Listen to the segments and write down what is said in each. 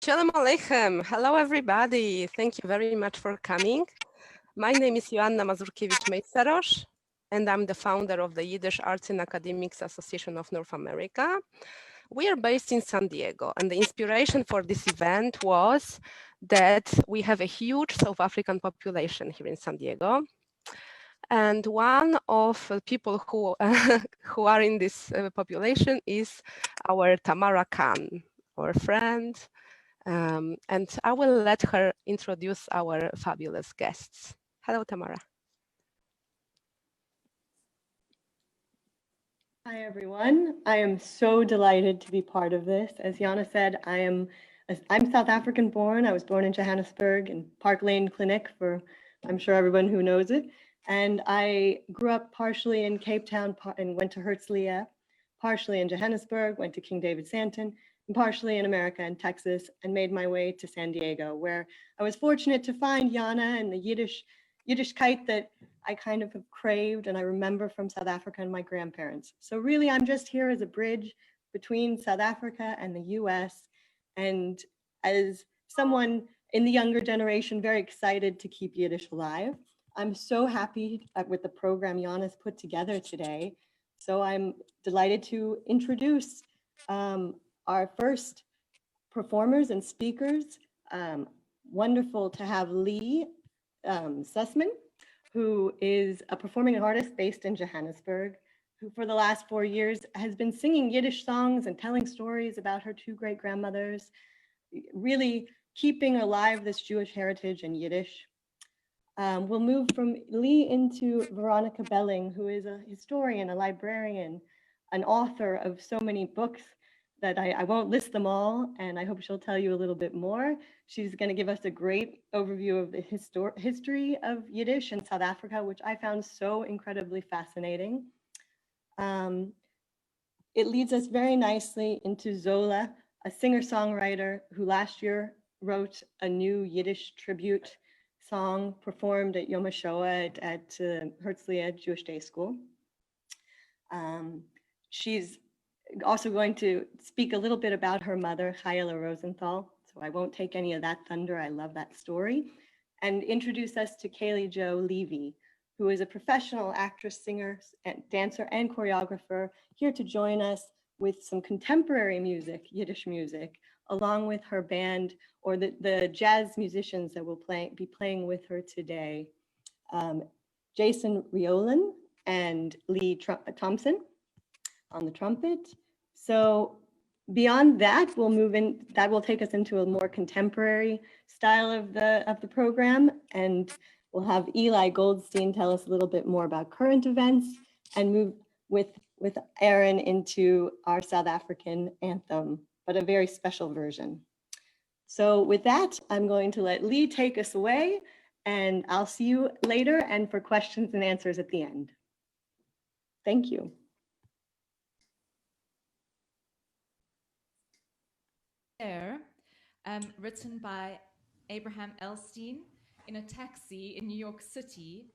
Shalom Aleichem. Hello, everybody. Thank you very much for coming. My name is YAAANA Mazurkiewicz-Meisterosh, and I'm the founder of the Yiddish Arts and Academics Association of North America. We are based in San Diego, and the inspiration for this event was that we have a huge South African population here in San Diego. And one of the people who, who are in this population is our Tamara Khan, our friend. And I will let her introduce our fabulous guests. Hello, Tamara. Hi, everyone. I am so delighted to be part of this. As YAAANA said, I'm South African born. I was born in Johannesburg in Park Lane Clinic for, I'm sure everyone who knows it. And I grew up partially in Cape Town and went to Herzliya, partially in Johannesburg, went to King David Santon, and partially in America and Texas, and made my way to San Diego, where I was fortunate to find YAAANA and the Yiddishkeit that I kind of have craved and I remember from South Africa and my grandparents. So really, I'm just here as a bridge between South Africa and the US, and as someone in the younger generation, very excited to keep Yiddish alive. I'm so happy with the program YAAANA's put together today. So I'm delighted to introduce our first performers and speakers. Wonderful to have Leigh Sussman, who is a performing artist based in Johannesburg, who for the last 4 years has been singing Yiddish songs and telling stories about her two great-grandmothers, really keeping alive this Jewish heritage in Yiddish. We'll move from Leigh into Veronica Belling, who is a historian, a librarian, an author of so many books that I won't list them all, and I hope she'll tell you a little bit more. She's going to give us a great overview of the history of Yiddish in South Africa, which I found so incredibly fascinating. It leads us very nicely into Zola, a singer-songwriter who last year wrote a new Yiddish tribute song performed at Yom HaShoah at Herzliya Jewish Day School. She's also going to speak a little bit about her mother, Chayela Rosenthal, so I won't take any of that thunder. I love that story. And introduce us to Caely-Jo Levy, who is a professional actress, singer, and dancer, and choreographer, here to join us with some contemporary music, Yiddish music, along with her band, or the jazz musicians that will be playing with her today. Jason Riolan and Lee Thompson on the trumpet. So beyond that, we'll move in, that will take us into a more contemporary style of the program, and we'll have Eli Goldstein tell us a little bit more about current events and move with Aron into our South African anthem, but a very special version. So with that, I'm going to let Leigh take us away, and I'll see you later and for questions and answers at the end. Thank you. Written by Abraham Elstein in a taxi in New York City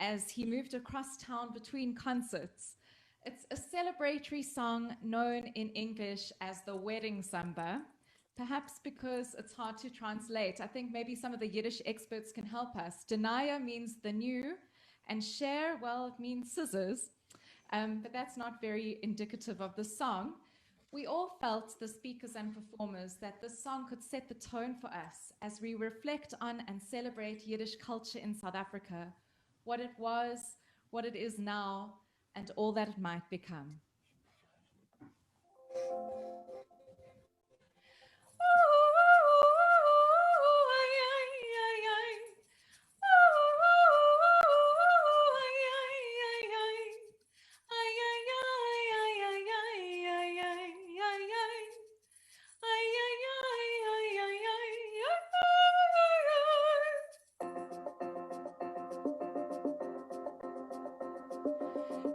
as he moved across town between concerts. It's a celebratory song known in English as the wedding Samba, perhaps because it's hard to translate. I think maybe some of the Yiddish experts can help us. Denaya means the new, and share, well, it means scissors, but that's not very indicative of the song. We all felt, the speakers and performers, that this song could set the tone for us as we reflect on and celebrate Yiddish culture in South Africa, what it was, what it is now, and all that it might become.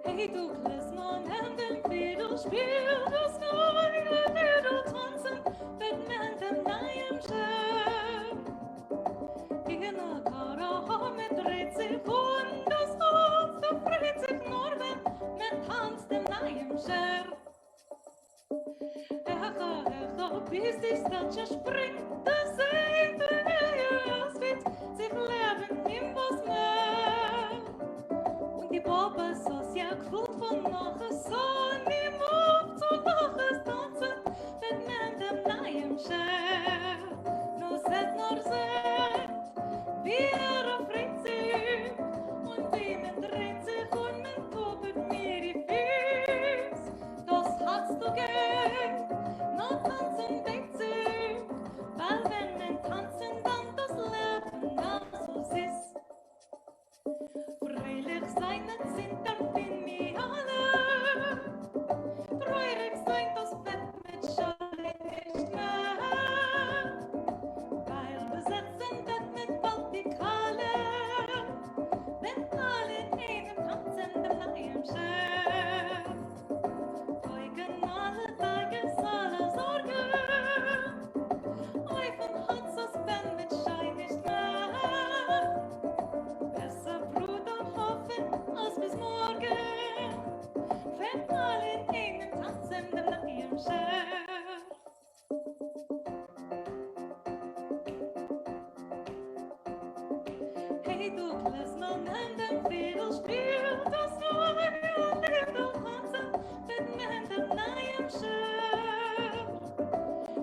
Hey, du Klesmann, and den Fiedel spiel das neue Fiedel tanzen, mit meinem neuen Chef. In a Kara mit dreht sich und das Haus, da freut sich nur, wenn man tanzt dem neuen Chef. Echa, bis die Stadt springt, das Seite es wird sich leben im was mehr. Und die Baba so sehr gefühlt von nachher so nie Mut zu lachen tanzen, mit meinem neuen Chef. Nur set nur set, wie freut sich und wie man dreht sich und man tobert mir die Füße. Das hast du gern, noch tanzen denkt sich, weil wenn man tanzen, dann das Leben ganz so ist. Freilich sein es sind dann bin mir alle, treurig sein das Bett mit Schein nicht mehr, weil besetzen Bett mit Baltikale, wenn alle in einem tanzen dem neuen Chef. Beugen alle Tage alle Sorgen, Eufen hat's das Bett mit Schein nicht mehr. Besser Bruder hoffen als bis morgen, wenn alle in einem tanzen dem neuen Chef. Hey du Klesmann, in dem Fiedel spielt das neue Lied tanzen mit dem neuen Chef.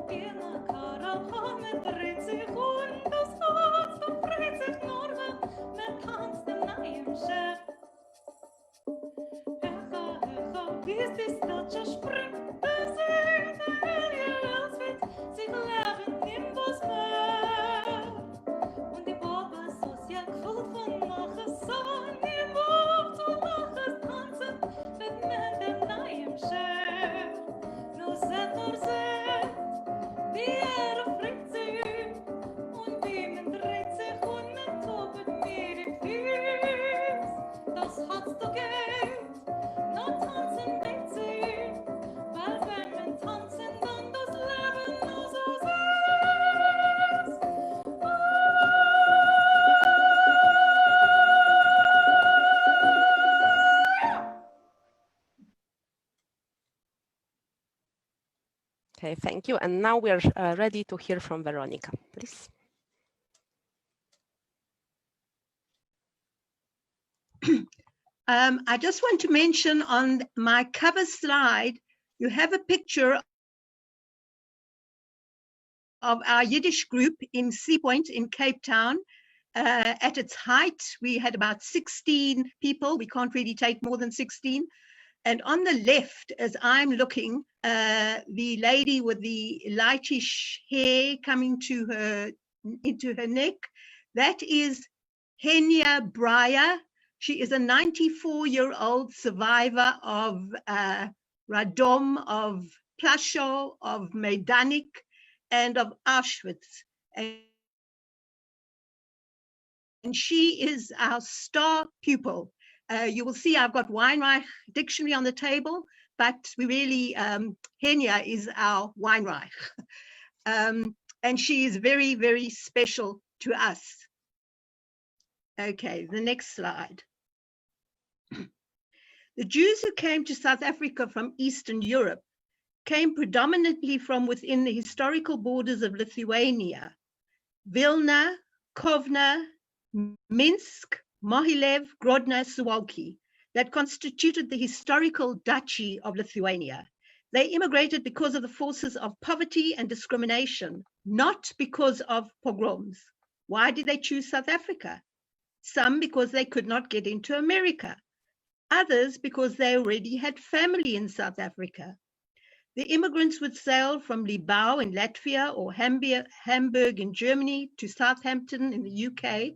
In der Karawane dreht sich und das Herz, da freut sich nur, wenn tanzt dem neuen Chef. Bis die Stadt springt, das Seite es wird sich leben im was mehr. Und die Baba so sehr gefühlt von nachher so nie Mut zu lachen tanzen, mit dem neuen Chef. Nur set, wie freut sich und wie man dreht sich und man tobert mir die Füße. Das hat's du gern, noch tanzen denkt sich, weil wenn man tanzen, dann das Leben nur so ist. Okay, thank you. And now we're ready to hear from Veronica, please. I just want to mention on my cover slide, you have a picture of our Yiddish group in Sea Point in Cape Town. At its height, we had about 16 people. We can't really take more than 16. And on the left, as I'm looking, the lady with the lightish hair coming to into her neck, that is Henya Breyer. She is a 94-year-old survivor of Radom, of Plaszow, of Majdanek, and of Auschwitz. And she is our star pupil. You will see I've got Weinreich dictionary on the table, but we really, Henya is our Weinreich. And she is very, very special to us. Okay, the next slide. The Jews who came to South Africa from Eastern Europe came predominantly from within the historical borders of Lithuania, Vilna, Kovna, Minsk, Mohilev, Grodno, Suwalki, that constituted the historical Duchy of Lithuania. They immigrated because of the forces of poverty and discrimination, not because of pogroms. Why did they choose South Africa? Some because they could not get into America, others because they already had family in South Africa. The immigrants would sail from Libau in Latvia or Hamburg in Germany to Southampton in the UK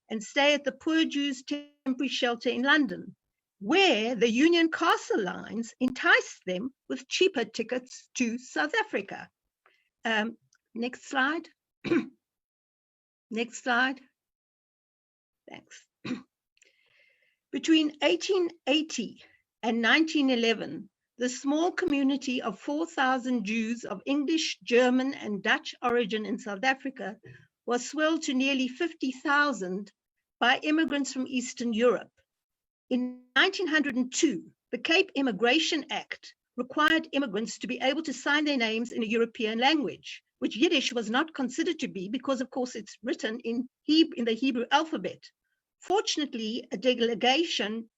and stay at the Poor Jews Temporary Shelter in London, where the Union Castle lines enticed them with cheaper tickets to South Africa. Next slide. Next slide. Thanks. Between 1880 and 1911, the small community of 4,000 Jews of English, German, and Dutch origin in South Africa was swelled to nearly 50,000 by immigrants from Eastern Europe. In 1902, the Cape Immigration Act required immigrants to be able to sign their names in a European language, which Yiddish was not considered to be because, of course, it's written in the Hebrew alphabet. Fortunately, a delegation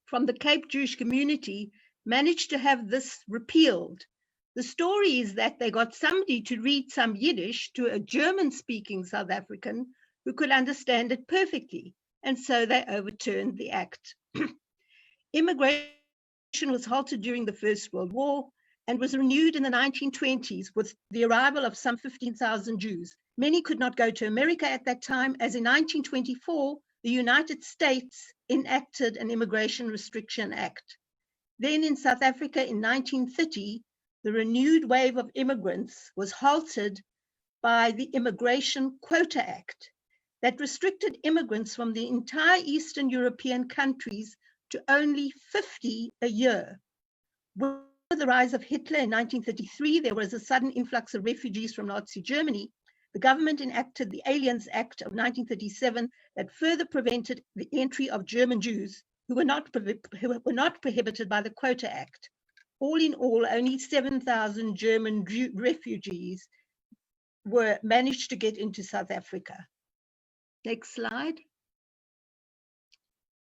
from the Cape Jewish community managed to have this repealed. The story is that they got somebody to read some Yiddish to a German-speaking South African who could understand it perfectly, and so they overturned the act. Immigration was halted during the First World War and was renewed in the 1920s with the arrival of some 15,000 Jews. Many could not go to America at that time, as in 1924, the United States enacted an Immigration Restriction Act. Then in South Africa in 1930, the renewed wave of immigrants was halted by the Immigration Quota Act that restricted immigrants from the entire Eastern European countries to only 50 a year. With the rise of Hitler in 1933, there was a sudden influx of refugees from Nazi Germany. The government enacted the Aliens Act of 1937 that further prevented the entry of German Jews who were not prohibited by the Quota Act. All in all, only 7,000 German refugees were managed to get into South Africa. Next slide.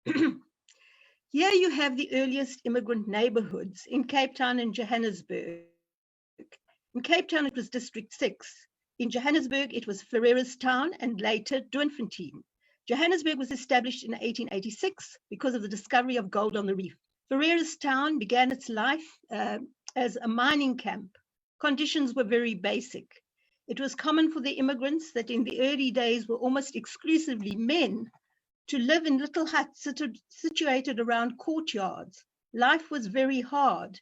Here you have the earliest immigrant neighborhoods in Cape Town and Johannesburg. In Cape Town, it was District 6. In Johannesburg, it was Ferreirastown and later Doornfontein. Johannesburg was established in 1886 because of the discovery of gold on the reef. Ferreirastown began its life as a mining camp. Conditions were very basic. It was common for the immigrants that in the early days were almost exclusively men to live in little huts situated around courtyards. Life was very hard.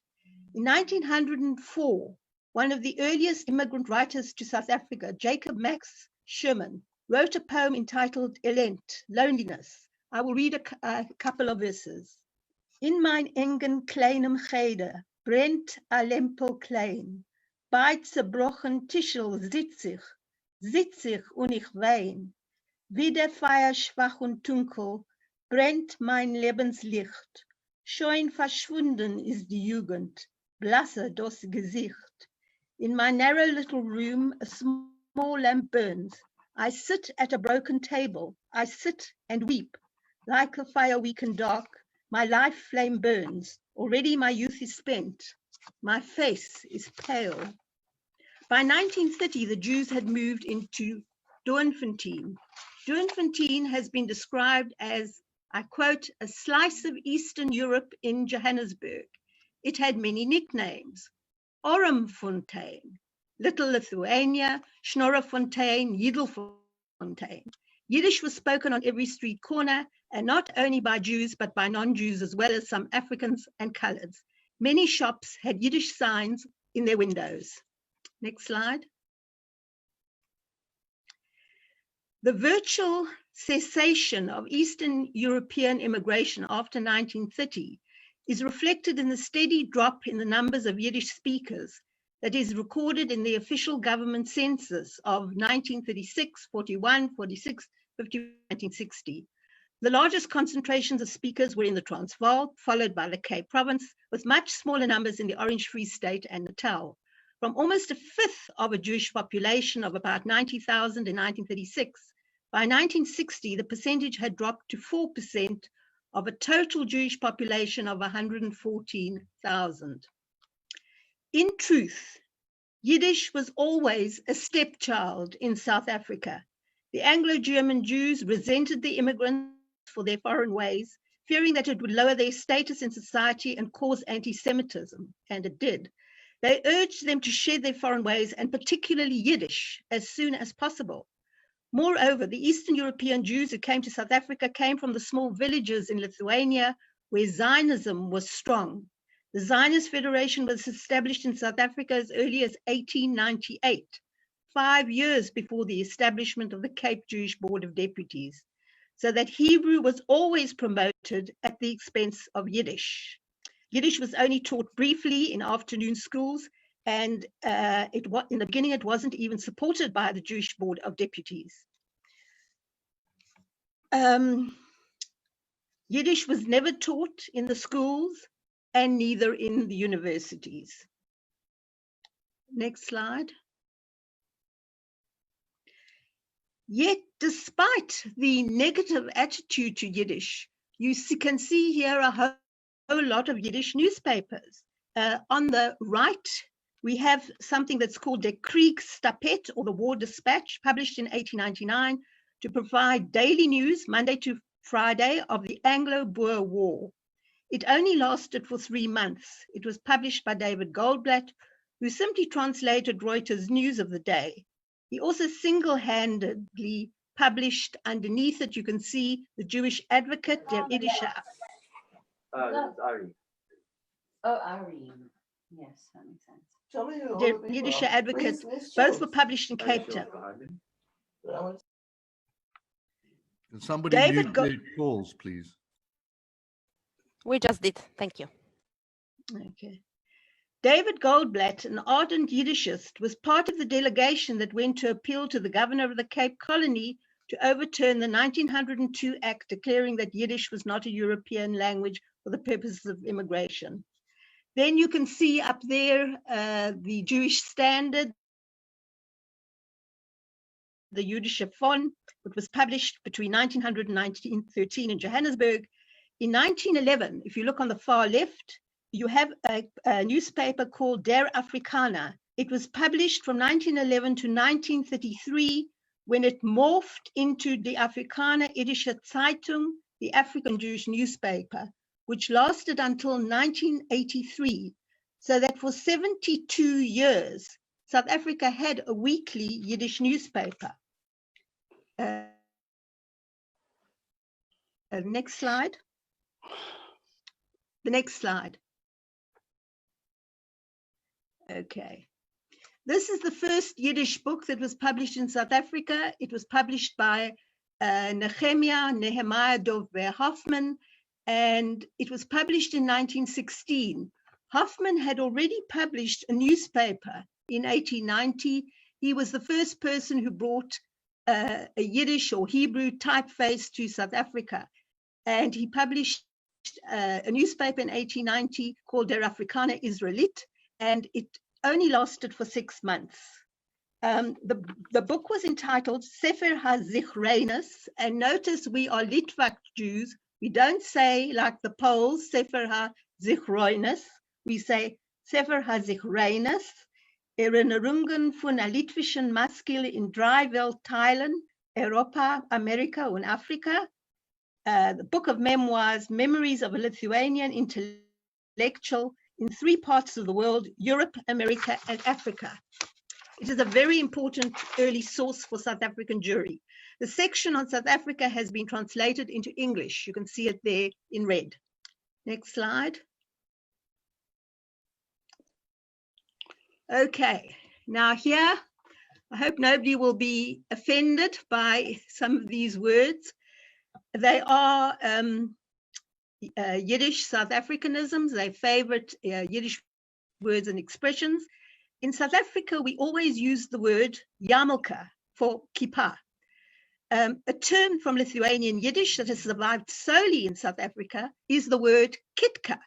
In 1904, one of the earliest immigrant writers to South Africa, Jacob Max Sherman, wrote a poem entitled Elend, Loneliness. I will read a couple of verses. In mijn engen kleinem Gede brennt a Lempel klein. Bei zerbrochen Tischel sitz ich und ich wein. Wie der Feuer schwach und dunkel brennt mein Lebenslicht. Schon verschwunden ist die Jugend, blasse das Gesicht. In my narrow little room a small lamp burns. I sit at a broken table. I sit and weep. Like a fire weak and dark, my life flame burns. Already my youth is spent. My face is pale. By 1930, the Jews had moved into Doornfontein. Doornfontein has been described as, I quote, a slice of Eastern Europe in Johannesburg. It had many nicknames. Ormfontein, Little Lithuania, Schnorrefontein, Yiddelfontein. Yiddish was spoken on every street corner, and not only by Jews, but by non-Jews, as well as some Africans and coloreds. Many shops had Yiddish signs in their windows. Next slide. The virtual cessation of Eastern European immigration after 1930 is reflected in the steady drop in the numbers of Yiddish speakers that is recorded in the official government census of 1936, 41, 46, 50, 1960. The largest concentrations of speakers were in the Transvaal, followed by the Cape Province, with much smaller numbers in the Orange Free State and Natal. From almost a fifth of a Jewish population of about 90,000 in 1936, by 1960, the percentage had dropped to 4% of a total Jewish population of 114,000. In truth, Yiddish was always a stepchild in South Africa. The Anglo-German Jews resented the immigrants for their foreign ways, fearing that it would lower their status in society and cause anti-Semitism, and it did. They urged them to shed their foreign ways, and particularly Yiddish, as soon as possible. Moreover, the Eastern European Jews who came to South Africa came from the small villages in Lithuania where Zionism was strong. The Zionist Federation was established in South Africa as early as 1898, 5 years before the establishment of the Cape Jewish Board of Deputies, so that Hebrew was always promoted at the expense of Yiddish. Yiddish was only taught briefly in afternoon schools, and in the beginning it wasn't even supported by the Jewish Board of Deputies. Yiddish was never taught in the schools. and neither in the universities. Next slide. Yet, despite the negative attitude to Yiddish, you can see here a whole lot of Yiddish newspapers. On the right, we have something that's called the Kriegstapet, or the War Dispatch, published in 1899 to provide daily news, Monday to Friday, of the Anglo-Boer War. It only lasted for 3 months. It was published by David Goldblatt, who simply translated Reuters' news of the day. He also single-handedly published, underneath it, you can see the Jewish Advocate, Der Yiddische. Aron. Oh, Aron. Yes, that makes sense. Der Yiddische Advocate, both were published in Cape Town. Can somebody mute their calls, please? We just did. Thank you. Okay. David Goldblatt, an ardent Yiddishist, was part of the delegation that went to appeal to the governor of the Cape Colony to overturn the 1902 Act declaring that Yiddish was not a European language for the purposes of immigration. Then you can see up there the Jewish Standard, the Jüdische Fon, which was published between 1900 and 1913 in Johannesburg. In 1911, if you look on the far left, you have a newspaper called Der Afrikaner. It was published from 1911 to 1933, when it morphed into the Afrikaner Iddische Zeitung, the African Jewish newspaper, which lasted until 1983. So that for 72 years, South Africa had a weekly Yiddish newspaper. Next slide. The next slide. Okay. This is the first Yiddish book that was published in South Africa. It was published by Nehemiah Dov Hoffman, and it was published in 1916. Hoffman had already published a newspaper in 1890. He was the first person who brought a Yiddish or Hebrew typeface to South Africa. And he published a newspaper in 1890 called Der Afrikaner Israelit, and it only lasted for 6 months. The book was entitled Sefer HaZichreines, and notice we are Litvak Jews. We don't say, like the Poles, Sefer HaZichreines. We say Sefer HaZichreines, Erinnerungen von a Litvischen Maskil in drei Weltteilen, Europa, America und Afrika. The book of memoirs, Memories of a Lithuanian Intellectual in 3 parts of the world, Europe, America, and Africa. It is a very important early source for South African Jewry. The section on South Africa has been translated into English. You can see it there in red. Next slide. Okay, now here, I hope nobody will be offended by some of these words. They are Yiddish South Africanisms, their favorite Yiddish words and expressions. In South Africa, we always use the word yarmulke for kippah. A term from Lithuanian Yiddish that has survived solely in South Africa is the word kitka,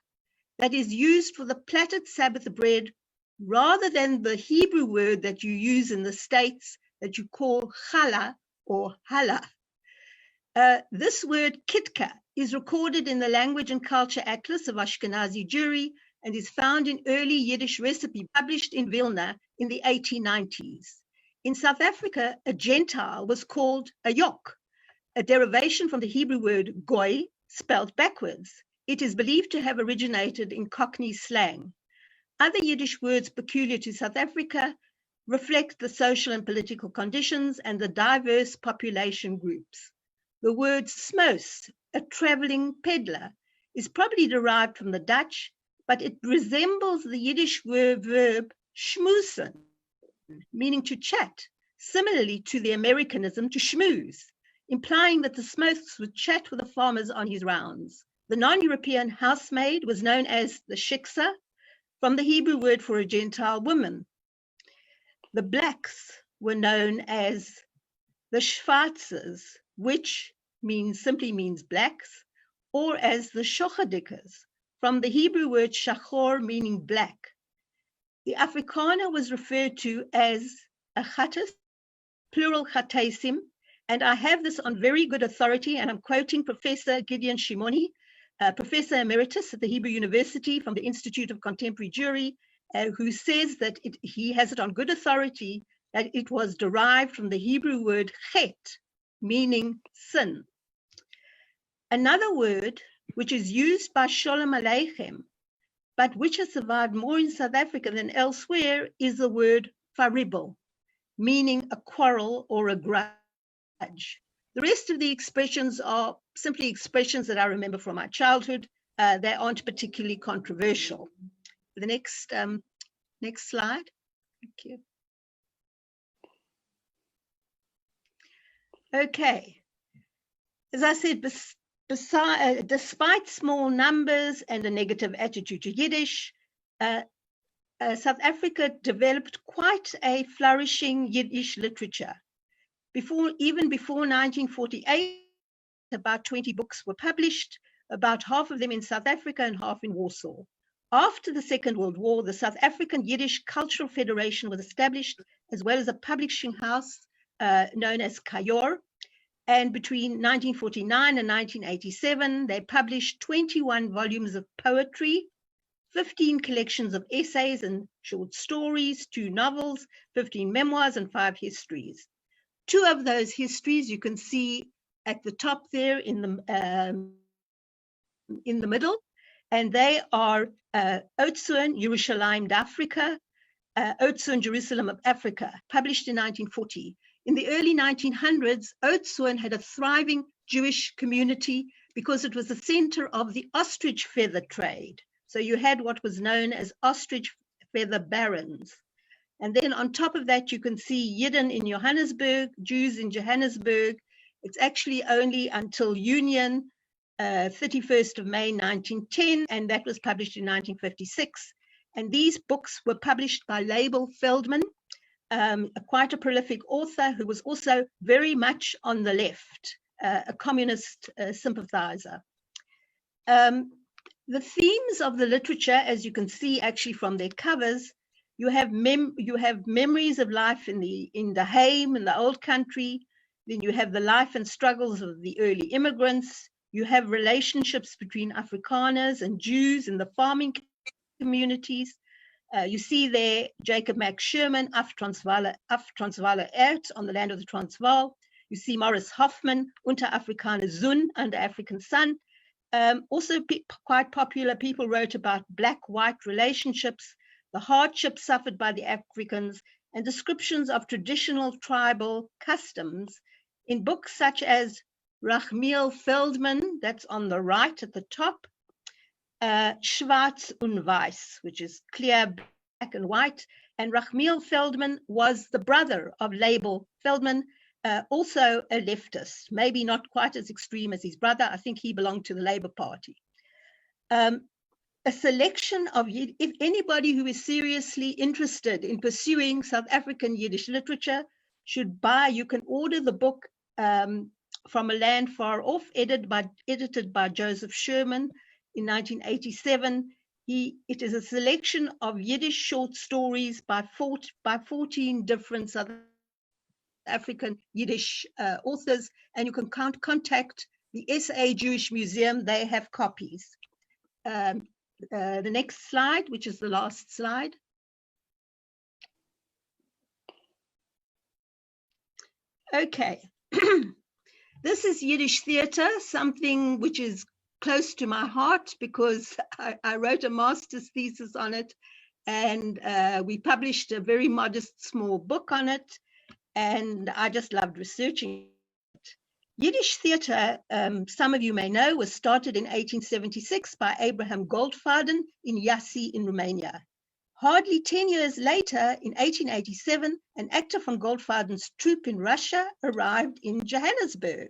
that is used for the plaited Sabbath bread rather than the Hebrew word that you use in the States that you call challah or hallah. This word kitka is recorded in the Language and Culture Atlas of Ashkenazi Jewry and is found in early Yiddish recipe published in Vilna in the 1890s. In South Africa, a Gentile was called a yok, a derivation from the Hebrew word goy, spelled backwards. It is believed to have originated in Cockney slang. Other Yiddish words peculiar to South Africa reflect the social and political conditions and the diverse population groups. The word smos, a traveling peddler, is probably derived from the Dutch, but it resembles the Yiddish verb schmoosen, meaning to chat, similarly to the Americanism to schmooze, implying that the smos would chat with the farmers on his rounds. The non-European housemaid was known as the shiksa, from the Hebrew word for a Gentile woman. The blacks were known as the schwarzes, which simply means blacks, or as the shochadikas, from the Hebrew word shachor, meaning black. The Afrikaner was referred to as a chattis, plural chatesim, and I have this on very good authority, and I'm quoting Professor Gideon Shimoni, Professor Emeritus at the Hebrew University from the Institute of Contemporary Jewry, who says that he has it on good authority that it was derived from the Hebrew word chet, meaning sin. Another word which is used by Sholem Aleichem, but which has survived more in South Africa than elsewhere, is the word faribel, meaning a quarrel or a grudge. The rest of the expressions are simply expressions that I remember from my childhood. They aren't particularly controversial. The next slide. Thank you. Okay. As I said, despite small numbers and a negative attitude to Yiddish, South Africa developed quite a flourishing Yiddish literature. Even before 1948, about 20 books were published, about half of them in South Africa and half in Warsaw. After the Second World War, the South African Yiddish Cultural Federation was established, as well as a publishing house known as Kayor. And between 1949 and 1987, they published 21 volumes of poetry, 15 collections of essays and short stories, 2 novels, 15 memoirs, and 5 histories. 2 of those histories you can see at the top there in the middle, and they are Oudtshoorn, Yerushalayim d'Afrika, Oudtshoorn, Jerusalem of Africa, published in 1940. In the early 1900s, Oudtshoorn had a thriving Jewish community because it was the center of the ostrich feather trade. So you had what was known as ostrich feather barons. And then on top of that, you can see Yidden in Johannesburg, Jews in Johannesburg. It's actually only until Union, 31st of May, 1910, and that was published in 1956. And these books were published by Label Feldman, quite a prolific author who was also very much on the left, a communist sympathizer. The themes of the literature, as you can see actually from their covers, you have memories of life in the Heim, in the old country. Then you have the life and struggles of the early immigrants. You have relationships between Afrikaners and Jews in the farming communities. You see there Jacob Max Sherman, Af Transvaal Erd, on the land of the Transvaal. You see Morris Hoffman, Unter Afrikaner Sun, Under African Sun. Also quite popular, people wrote about black-white relationships, the hardships suffered by the Africans, and descriptions of traditional tribal customs in books such as Rachmiel Feldman, that's on the right at the top, Schwarz und Weiß, which is clear, black and white, and Rachmiel Feldman was the brother of Label Feldman, also a leftist, maybe not quite as extreme as his brother. I think he belonged to the Labour Party. A selection of, if anybody who is seriously interested in pursuing South African Yiddish literature should buy, you can order the book From a Land Far Off, edited by Joseph Sherman in 1987. It is a selection of Yiddish short stories by 14 different South African Yiddish authors, and you can contact the SA Jewish Museum. They have copies. The next slide, which is the last slide. Okay. This is Yiddish theater, something which is close to my heart because I wrote a master's thesis on it, and we published a very modest small book on it, and I just loved researching it. Yiddish theater, some of you may know, was started in 1876 by Abraham Goldfaden in Iași in Romania. Hardly 10 years later, in 1887, an actor from Goldfaden's troupe in Russia arrived in Johannesburg.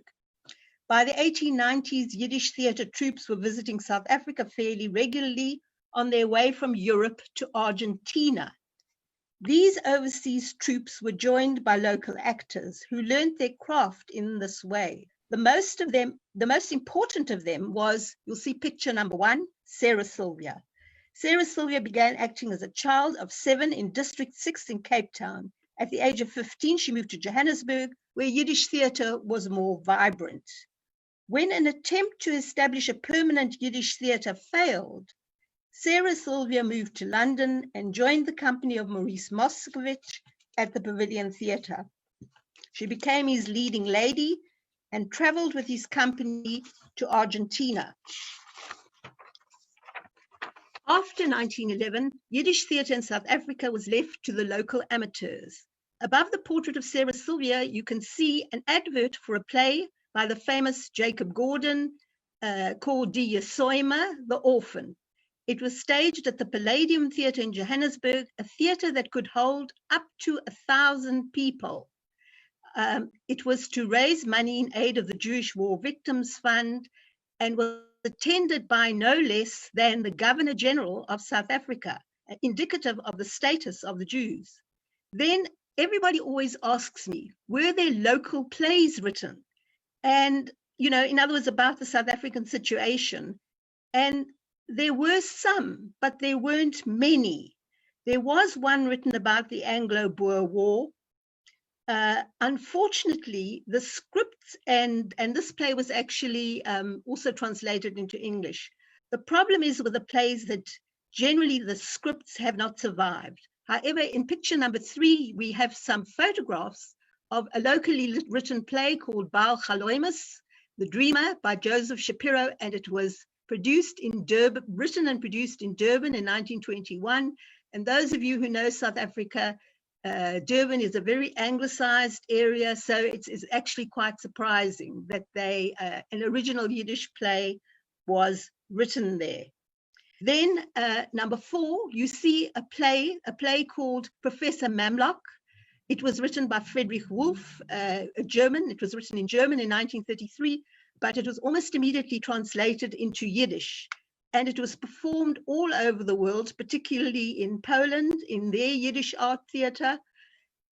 By the 1890s, Yiddish theater troupes were visiting South Africa fairly regularly on their way from Europe to Argentina. These overseas troupes were joined by local actors who learned their craft in this way. The most important of them was, you'll see picture number 1, Sarah Sylvia. Sarah Sylvia began acting as a child of 7 in District 6 in Cape Town. At the age of 15, she moved to Johannesburg, where Yiddish theatre was more vibrant. When an attempt to establish a permanent Yiddish theatre failed, Sarah Sylvia moved to London and joined the company of Maurice Moscovich at the Pavilion Theatre. She became his leading lady and traveled with his company to Argentina. After 1911, Yiddish theatre in South Africa was left to the local amateurs. Above the portrait of Sarah Sylvia, you can see an advert for a play by the famous Jacob Gordon called Die Säume, The Orphan. It was staged at the Palladium Theatre in Johannesburg, a theatre that could hold up to 1,000 people. It was to raise money in aid of the Jewish War Victims Fund and was attended by no less than the Governor General of South Africa, indicative of the status of the Jews. Then everybody always asks me, were there local plays written? And, you know, in other words, about the South African situation. And there were some, but there weren't many. There was one written about the Anglo-Boer War. Unfortunately, the scripts, and this play was actually also translated into English. The problem is with the plays that generally the scripts have not survived. However, in picture number 3, we have some photographs of a locally written play called Baal Chaloimus, The Dreamer, by Joseph Shapiro, and it was produced in Durban, written and produced in Durban in 1921. And those of you who know South Africa, Durban is a very anglicized area, so it's actually quite surprising that an original Yiddish play was written there. Then number 4, you see a play called Professor Mamlock. It was written by Friedrich Wolf, a German. It was written in German in 1933, but it was almost immediately translated into Yiddish. And it was performed all over the world, particularly in Poland, in their Yiddish art theatre.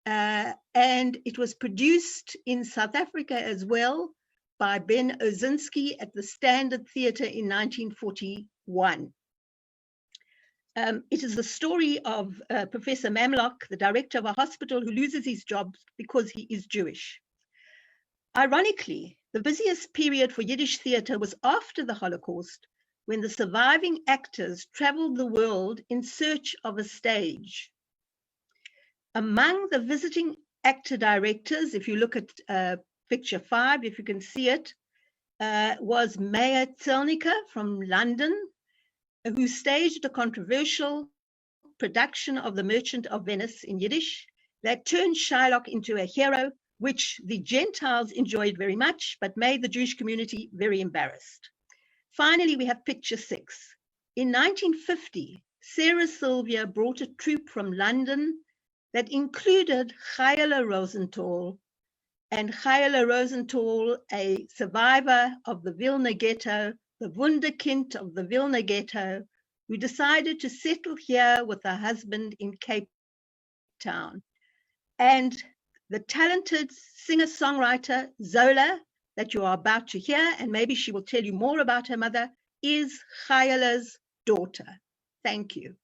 And it was produced in South Africa as well by Ben Ozinski at the Standard Theatre in 1941. It is the story of Professor Mamlock, the director of a hospital who loses his job because he is Jewish. Ironically, the busiest period for Yiddish theatre was after the Holocaust, when the surviving actors traveled the world in search of a stage. Among the visiting actor directors, if you look at picture 5, if you can see it, was Meyer Zelnicke from London, who staged a controversial production of The Merchant of Venice in Yiddish that turned Shylock into a hero, which the Gentiles enjoyed very much, but made the Jewish community very embarrassed. Finally, we have picture 6. In 1950, Sarah Sylvia brought a troupe from London that included Caely-Jo Rosenthal, and Caely-Jo Rosenthal, a survivor of the Vilna Ghetto, the Wunderkind of the Vilna Ghetto, who decided to settle here with her husband in Cape Town. And the talented singer-songwriter Zola, that you are about to hear, and maybe she will tell you more about her mother, is Caely-Jo's daughter. Thank you.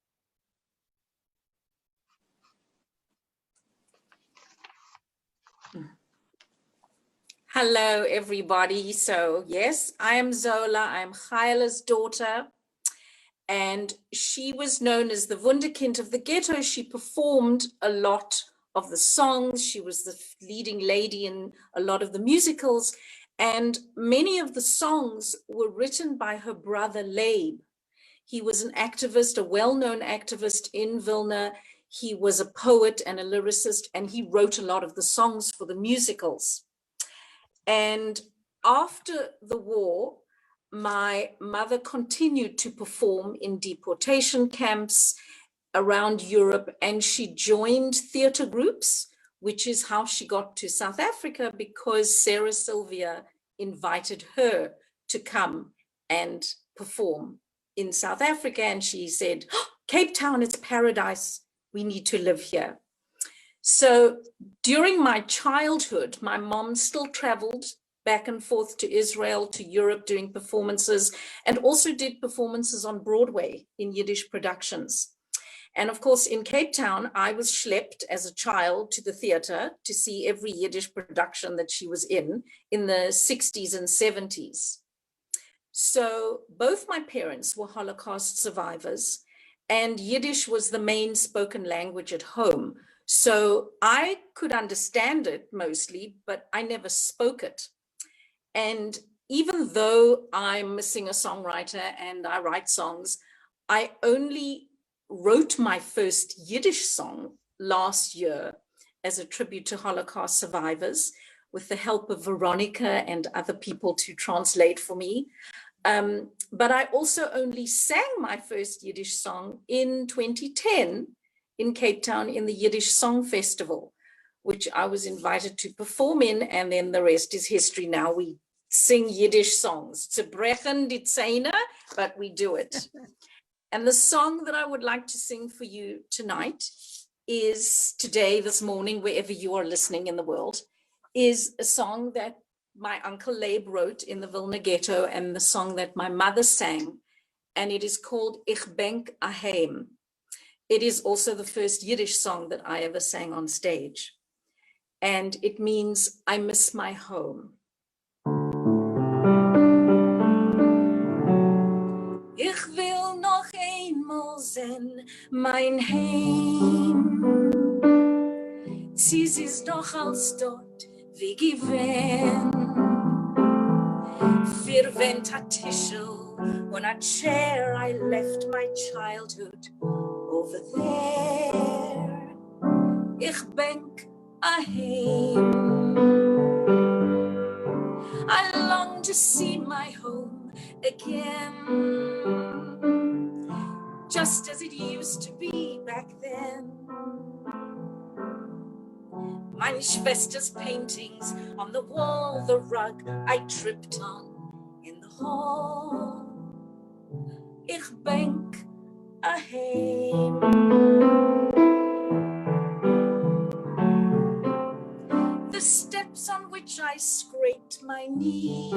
Hello, everybody. So yes, I am Zola. I'm Caely-Jo's daughter, and she was known as the Wunderkind of the Ghetto. She performed a lot of the songs. She was the leading lady in a lot of the musicals, and many of the songs were written by her brother Leigh. He was an activist, a well-known activist in Vilna. He was a poet and a lyricist, and he wrote a lot of the songs for the musicals. And after the war, my mother continued to perform in deportation camps around Europe, and she joined theatre groups, which is how she got to South Africa, because Sarah Sylvia invited her to come and perform in South Africa. And she said, oh, Cape Town, it's paradise. We need to live here. So during my childhood, my mom still traveled back and forth to Israel, to Europe, doing performances, and also did performances on Broadway in Yiddish productions. And of course, in Cape Town, I was schlepped as a child to the theater to see every Yiddish production that she was in the 60s and 70s. So both my parents were Holocaust survivors, and Yiddish was the main spoken language at home. So I could understand it mostly, but I never spoke it. And even though I'm a singer-songwriter and I write songs, I only wrote my first Yiddish song last year as a tribute to Holocaust survivors with the help of Veronica and other people to translate for me. But I also only sang my first Yiddish song in 2010 in Cape Town in the Yiddish Song Festival, which I was invited to perform in, and then the rest is history. Now we sing Yiddish songs. It's a brechen die Zähne, but we do it. And the song that I would like to sing for you tonight is today, this morning, wherever you are listening in the world, is a song that my uncle Leib wrote in the Vilna ghetto and the song that my mother sang. And it is called Ich Benk Aheim. It is also the first Yiddish song that I ever sang on stage. And it means, I miss my home. Ich will noch einmal sehen, mein Heim. Sie ist doch als dort, wie gewesen. Für went a tissel, on a chair, I left my childhood over there. Ich benk aheim. I long to see my home again, just as it used to be back then. My Schwester's paintings on the wall, the rug I tripped on in the hall. Ich benk aheim. The steps on which I scraped my knee,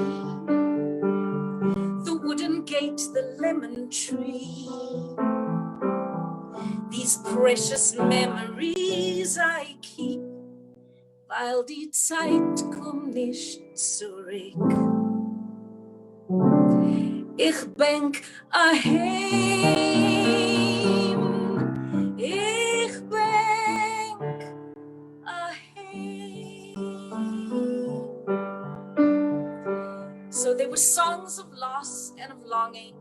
the wooden gate, the lemon tree, these precious memories I keep, weil die Zeit kommt nicht zurück. Ich benk aheim. Ich benk aheim. So there were songs of loss and of longing,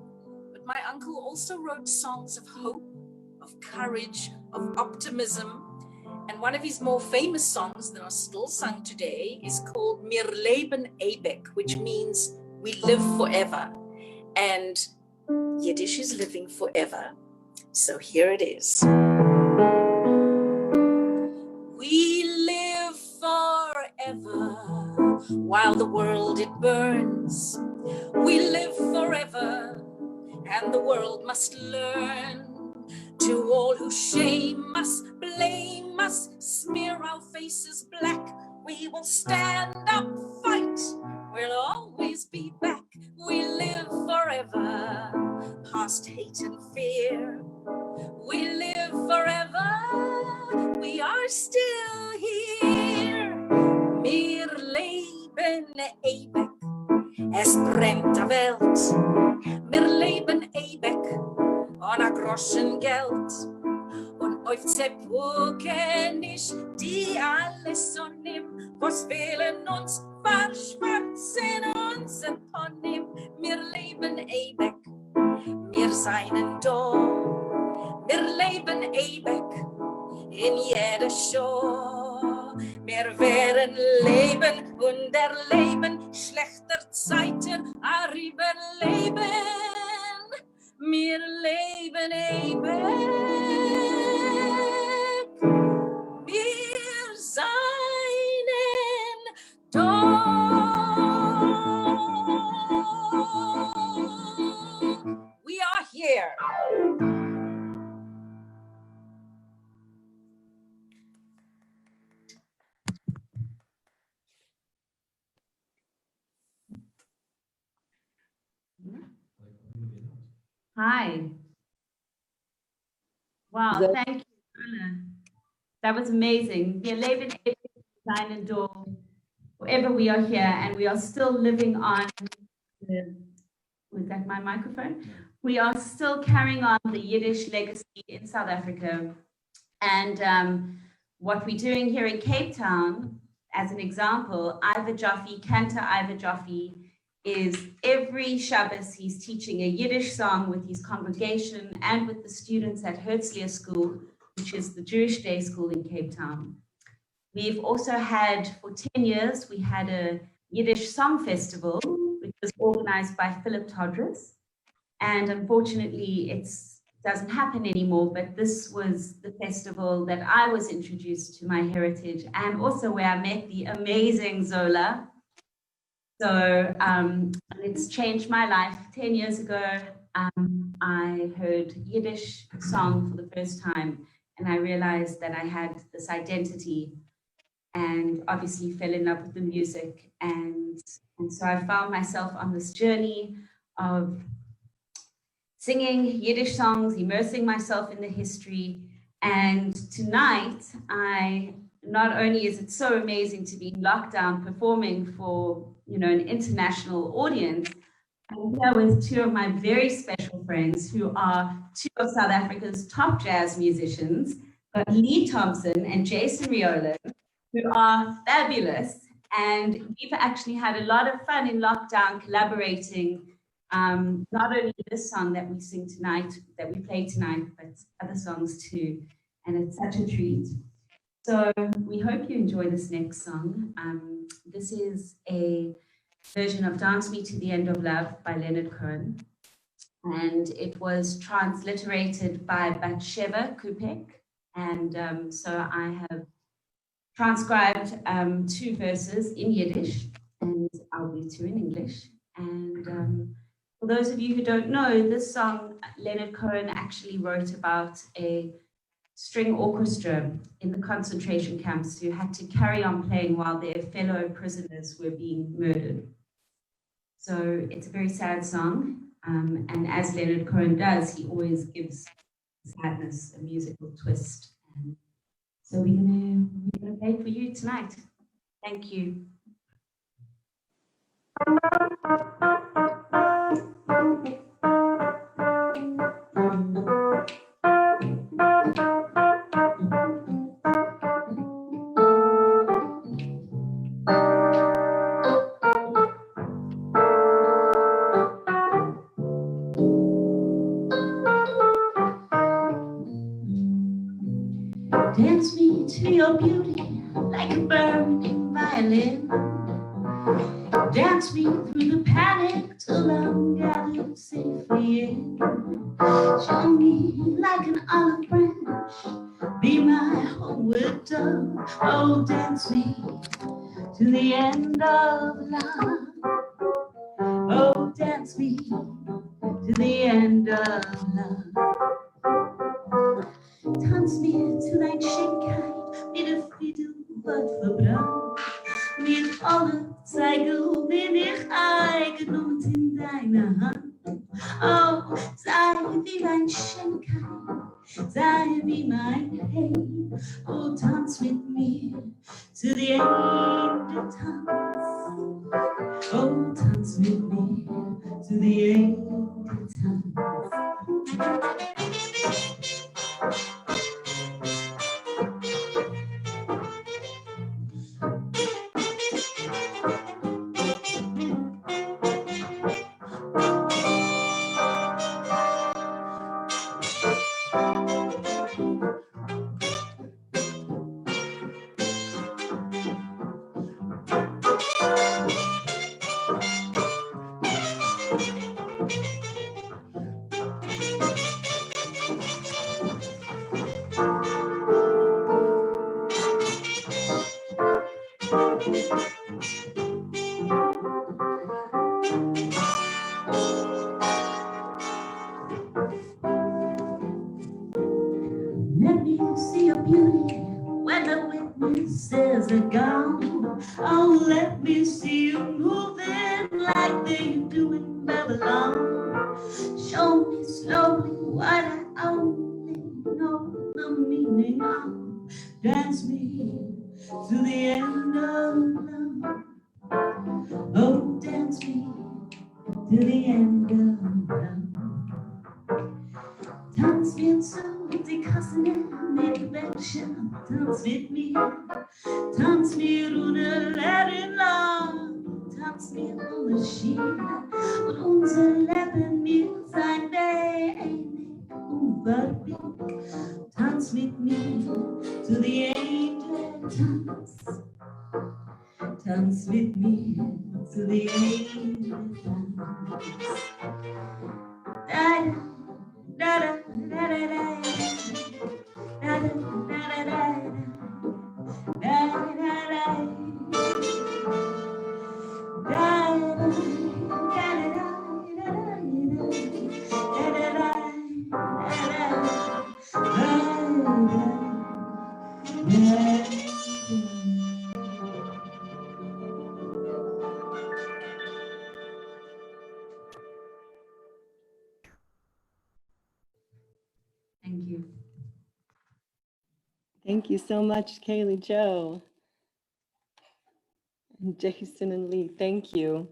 but my uncle also wrote songs of hope, of courage, of optimism. And one of his more famous songs that are still sung today is called Wir leben ewig, which means we live forever. And Yiddish is living forever. So here it is. We live forever while the world it burns. We live forever and the world must learn. To all who shame us, blame us, smear our faces black, we will stand up, fight, we'll always be back. We live forever, past hate and fear. We live forever, we are still here. Wir leben ewig, es brennt a Welt. Wir leben ewig, on a groschen Geld. Und auf Zepuke nicht, die alles so nimm, was wählen uns, verschwarzen uns von ihm. Wir leben ewig, wir seien da. Wir leben ewig, in jeder Show. Wir werden leben und erleben, schlechter Zeiten, aber überleben. Wir leben ewig, wir seien da. We are here. Hi. Wow, thank you, Anna. That was amazing. Wir leben in kleinen Dorf, wherever we are here, and we are still living on was that my microphone? Yeah. We are still carrying on the Yiddish legacy in South Africa. And what we're doing here in Cape Town, as an example, Ivor Joffe, Cantor Ivor Joffe, is every Shabbos he's teaching a Yiddish song with his congregation and with the students at Herzliya School, which is the Jewish day school in Cape Town. We've also had, for 10 years, we had a Yiddish Song Festival, which was organized by Philip Todris. And unfortunately, it doesn't happen anymore, but this was the festival that I was introduced to my heritage and also where I met the amazing Zola. So it's changed my life. 10 years ago, I heard Yiddish song for the first time, and I realized that I had this identity and obviously fell in love with the music. And so I found myself on this journey of singing Yiddish songs, immersing myself in the history. And tonight, not only is it so amazing to be in lockdown performing for, an international audience, I'm here with two of my very special friends who are two of South Africa's top jazz musicians, Leigh Thompson and Jason Riolan, who are fabulous. And we've actually had a lot of fun in lockdown collaborating, not only this song that we sing tonight, that we play tonight, but other songs too. And it's such a treat. So we hope you enjoy this next song. This is a version of Dance Me to the End of Love by Leonard Cohen. And it was transliterated by Batsheva Kupek. And so I have transcribed 2 verses in Yiddish, and I'll do 2 in English. And for those of you who don't know, this song, Leonard Cohen actually wrote about a string orchestra in the concentration camps who had to carry on playing while their fellow prisoners were being murdered. So it's a very sad song. And as Leonard Cohen does, he always gives sadness a musical twist. And so we're gonna play for you tonight. Thank you. Dance me to your beauty like a burning violin. Dance me through the panic till I'm gathered safely in. Show me like an olive branch, be my homeward dove. Oh, dance me to the end of love. Oh, dance me to the end of love. Tanz mir zu dein Schenkeit, mit der Fiedel wird verbrannt. Mit aller Zeigel bin ich eingenommen in deine Hand. Oh, sei wie mein Schenkeit, sei wie mein Hey. Oh, tanz mit mir zu the end of Tanz. Oh, tanz mit mir zu the end of Tanz. Let me see your beauty when the witnesses are gone. Oh, let me see you moving like they do in Babylon. Show me slow dance me to the end of love. Oh, dance me to the end of love. Tanz mir zu, die Kassen mit Menschen. Tanz mit mir, tanz mir ohne Leiden lang. Tanz mir ohne Schiene und unser Leben wird sein wenig unverbiegt. Tanz mit mir to the angel, tanz. Tanz mit mir to the angel, tanz. Da da da da da da da da da da Thank you. Thank you so much, Caely-Jo. And Jason and Leigh, thank you.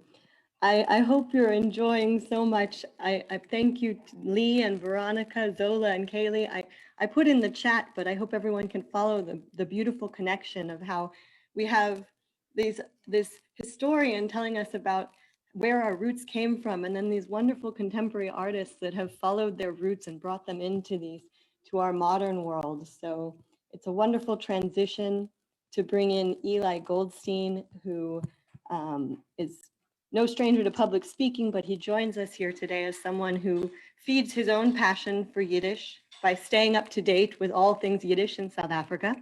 I hope you're enjoying so much. I thank you to Leigh and Veronica, Zola and Caely. I put in the chat, but I hope everyone can follow the beautiful connection of how we have this historian telling us about where our roots came from, and then these wonderful contemporary artists that have followed their roots and brought them into to our modern world. So it's a wonderful transition to bring in Eli Goldstein, who is no stranger to public speaking, but he joins us here today as someone who feeds his own passion for Yiddish by staying up to date with all things Yiddish in South Africa.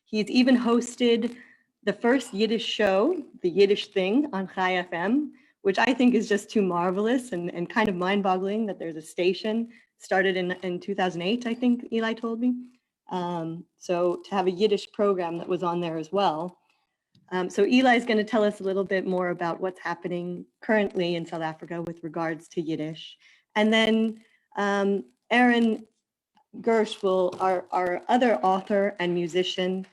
He's even hosted the first Yiddish show, The Yiddish Thing, on Chai FM, which I think is just too marvelous and kind of mind-boggling that there's a station started in 2008, I think Eli told me. So to have a Yiddish program that was on there as well. So Eli is going to tell us a little bit more about what's happening currently in South Africa with regards to Yiddish. And then Aron Gersh our other author and musician,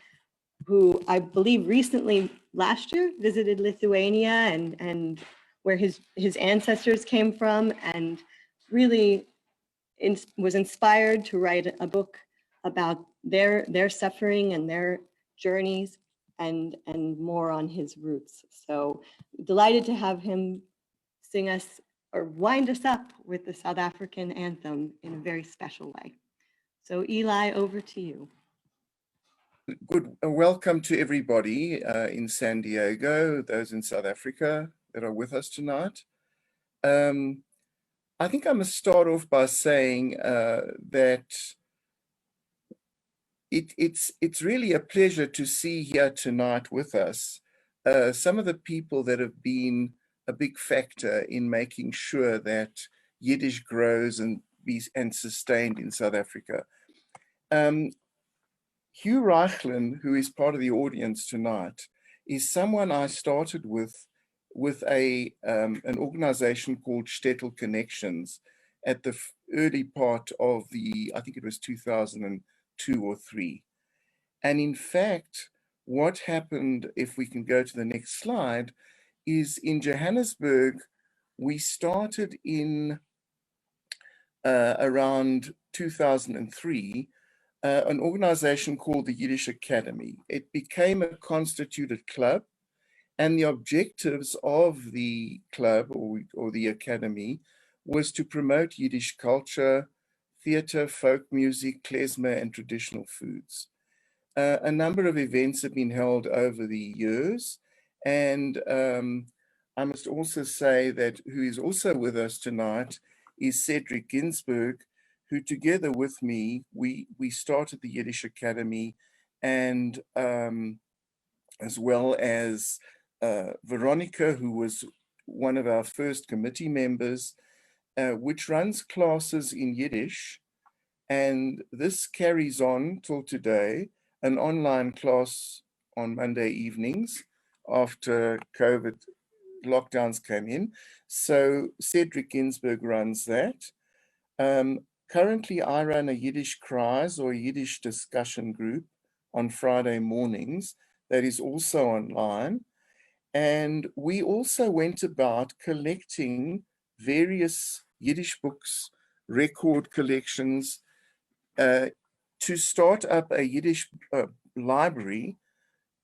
who I believe recently last year visited Lithuania and where his ancestors came from, and really was inspired to write a book about their suffering and their journeys and more on his roots. So delighted to have him sing us or wind us up with the South African anthem in a very special way. So Eli, over to you. Good. Welcome to everybody in San Diego, those in South Africa that are with us tonight. I think I must start off by saying that it's really a pleasure to see here tonight with us some of the people that have been a big factor in making sure that Yiddish grows and sustained in South Africa. Hugh Reichlin, who is part of the audience tonight, is someone I started with an organization called Shtetl Connections at the early part of I think it was 2002 or 3. And in fact, what happened, if we can go to the next slide, is in Johannesburg, we started in around 2003, an organization called the Yiddish Academy. It became a constituted club, and the objectives of the club or the academy was to promote Yiddish culture, theater, folk music, klezmer, and traditional foods. A number of events have been held over the years, and I must also say that who is also with us tonight is Cedric Ginsberg, who together with me, we started the Yiddish Academy, and as well as Veronica, who was one of our first committee members, which runs classes in Yiddish. And this carries on till today, an online class on Monday evenings after COVID lockdowns came in. So Cedric Ginsberg runs that. Currently, I run a Yiddish Cries or Yiddish discussion group on Friday mornings that is also online. And we also went about collecting various Yiddish books, record collections, to start up a Yiddish library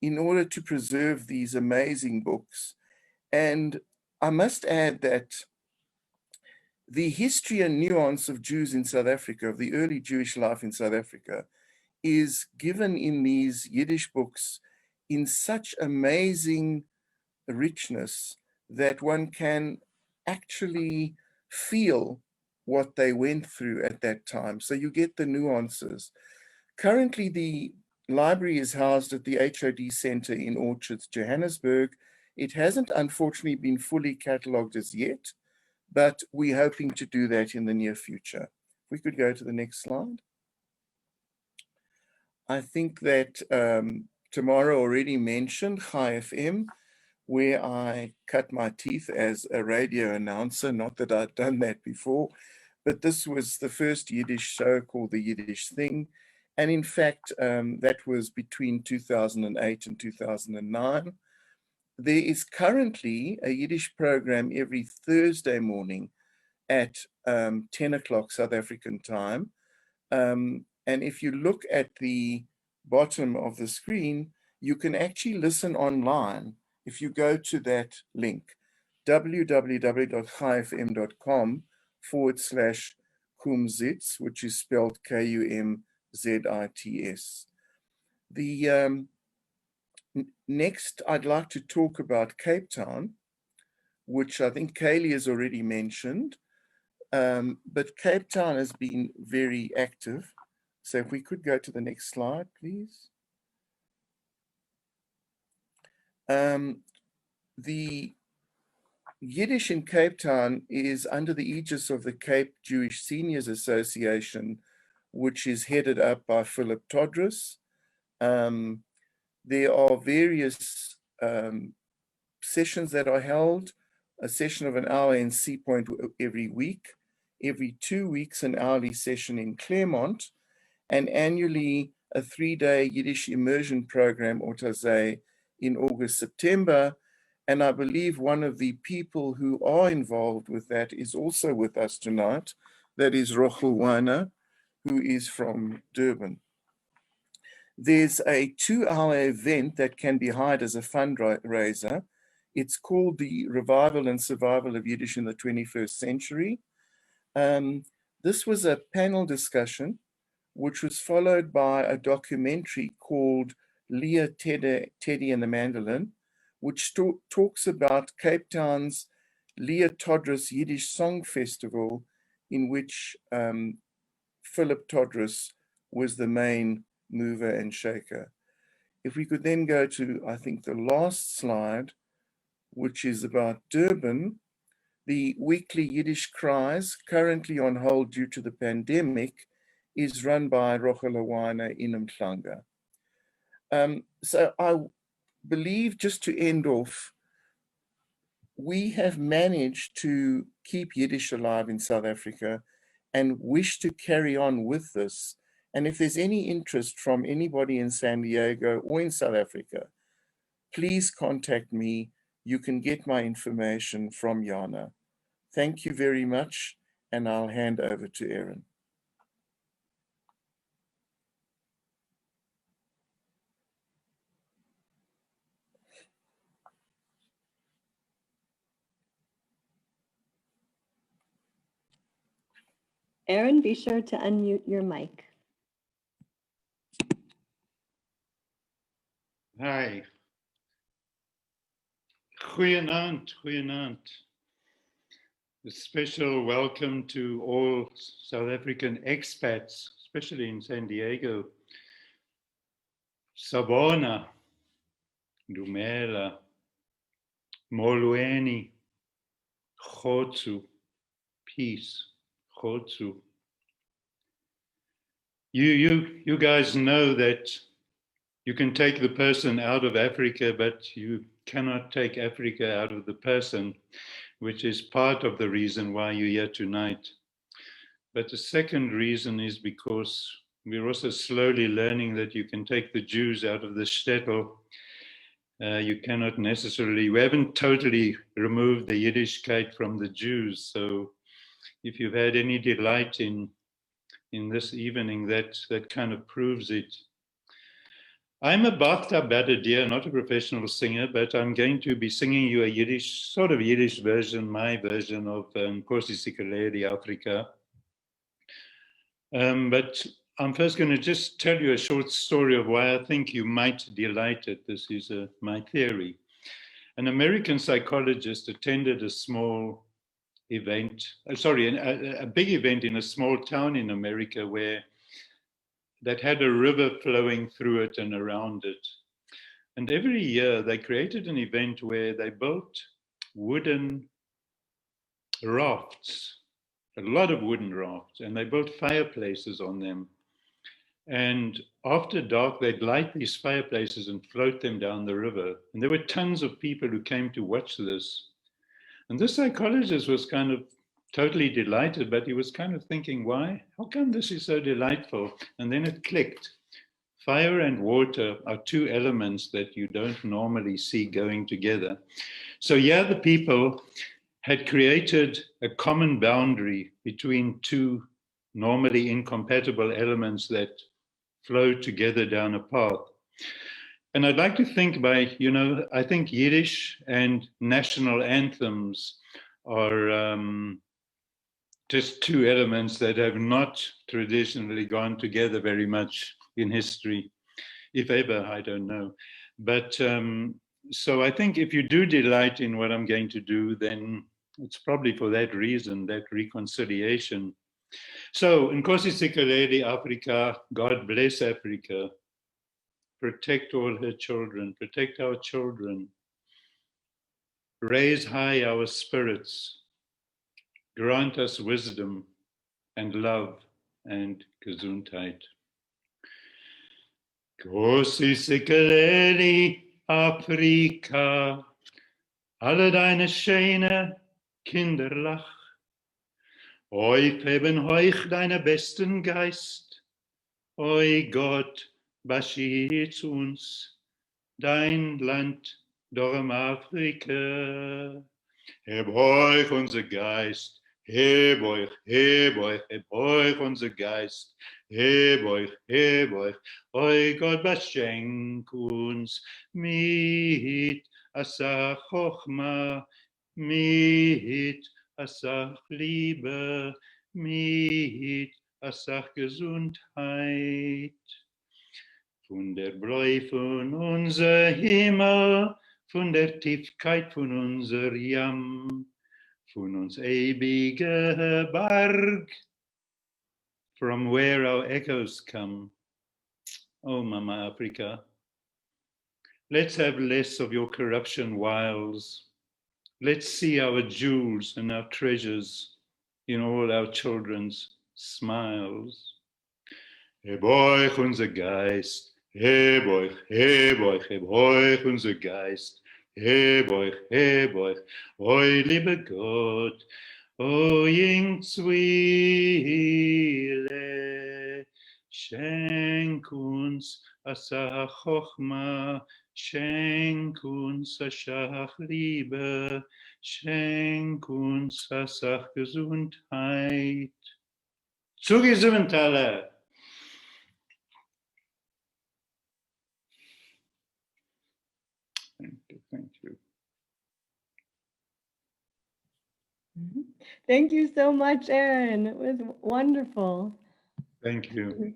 in order to preserve these amazing books. And I must add that the history and nuance of Jews in South Africa, of the early Jewish life in South Africa, is given in these Yiddish books in such amazing richness that one can actually feel what they went through at that time. So you get the nuances. Currently, the library is housed at the HOD Center in Orchards, Johannesburg. It hasn't unfortunately been fully catalogued as yet, but we're hoping to do that in the near future. If we could go to the next slide. I think that Tamara already mentioned Chai FM, where I cut my teeth as a radio announcer. Not that I'd done that before, but this was the first Yiddish show called The Yiddish Thing. And in fact, that was between 2008 and 2009. There is currently a Yiddish program every Thursday morning at 10 o'clock South African time. And if you look at the bottom of the screen, you can actually listen online. If you go to that link, www.chaifm.com/kumzits, which is spelled KUMZITS. The next, I'd like to talk about Cape Town, which I think Caely has already mentioned. But Cape Town has been very active. So if we could go to the next slide, please. The Yiddish in Cape Town is under the aegis of the Cape Jewish Seniors Association, which is headed up by Philip Todrus. There are various sessions that are held, a session of an hour in Sea Point every week, every 2 weeks an hourly session in Claremont, and annually a 3-day Yiddish immersion program, Otazeh, in August, September. And I believe one of the people who are involved with that is also with us tonight. That is YAAANA, who is from Durban. There's a 2-hour event that can be hired as a fundraiser. It's called the Revival and Survival of Yiddish in the 21st Century. This was a panel discussion, which was followed by a documentary called Leah, Teddy and the Mandolin, which talks about Cape Town's Leah Todrus Yiddish Song Festival, in which Philip Todrus was the main mover and shaker. If we could then go to, I think, the last slide, which is about Durban. The weekly Yiddish Cries, currently on hold due to the pandemic, is run by YAAANA in Mhlanga. So I believe, just to end off, we have managed to keep Yiddish alive in South Africa and wish to carry on with this. And if there's any interest from anybody in San Diego or in South Africa, please contact me. You can get my information from YAAANA. Thank you very much, and I'll hand over to Aron. Aron, be sure to unmute your mic. Hi. Goeienaand, goeienaand. A special welcome to all South African expats, especially in San Diego. Sabona, Dumela, Molweni, Khotsu, peace, Khotsu. You guys know that you can take the person out of Africa, but you cannot take Africa out of the person, which is part of the reason why you're here tonight. But the second reason is because we're also slowly learning that you can take the Jews out of the shtetl. You cannot necessarily, we haven't totally removed the Yiddishkeit from the Jews. So if you've had any delight in this evening, that kind of proves it. I'm a Bachta Badadir, not a professional singer, but I'm going to be singing you a Yiddish, sort of Yiddish version, my version of Nkosi Sikelel, iAfrika. But I'm first going to just tell you a short story of why I think you might delight it. This is my theory. An American psychologist attended a small event, a big event in a small town in America that had a river flowing through it and around it. And every year they created an event where they built wooden rafts, a lot of wooden rafts, and they built fireplaces on them. And after dark, they'd light these fireplaces and float them down the river. And there were tons of people who came to watch this. And this psychologist was kind of totally delighted, but he was kind of thinking, why? How come this is so delightful? And then it clicked. Fire and water are two elements that you don't normally see going together. So yeah, the people had created a common boundary between two normally incompatible elements that flow together down a path. And I'd like to think by, I think Yiddish and national anthems are just two elements that have not traditionally gone together very much in history, if ever, I don't know. But so I think if you do delight in what I'm going to do, then it's probably for that reason, that reconciliation. So, Nkosi Sikelel, Africa, God bless Africa. Protect all her children, protect our children. Raise high our spirits. Grant us wisdom and love and Gesundheit. Nkosi Sikelel, Afrika, alle deine schöne Kinderlach, heben euch deine besten Geist, oi Gott, beschütz uns, dein Land, dorm Afrika. Heb euch unser Geist, heb euch, unser Geist, heb euch, oi Gott, beschenk uns mit Asach Chochma, mit Asach Liebe, mit Asach Gesundheit. Von der Bläu von unser Himmel, von der Tiefkeit von unser Jam, von uns ewige Berg, from where our echoes come. Oh, Mama Africa, let's have less of your corruption wiles. Let's see our jewels and our treasures in all our children's smiles. Heb euch unser Geist, heb euch, unser Geist, heb euch, oi liebe Gott, o jing Zwiele, schenk uns Asach Chochma, schenk uns Asach Liebe, schenk uns Asach Gesundheit. Zu gesund alle! Thank you. Thank you so much, Aron. It was wonderful. Thank you.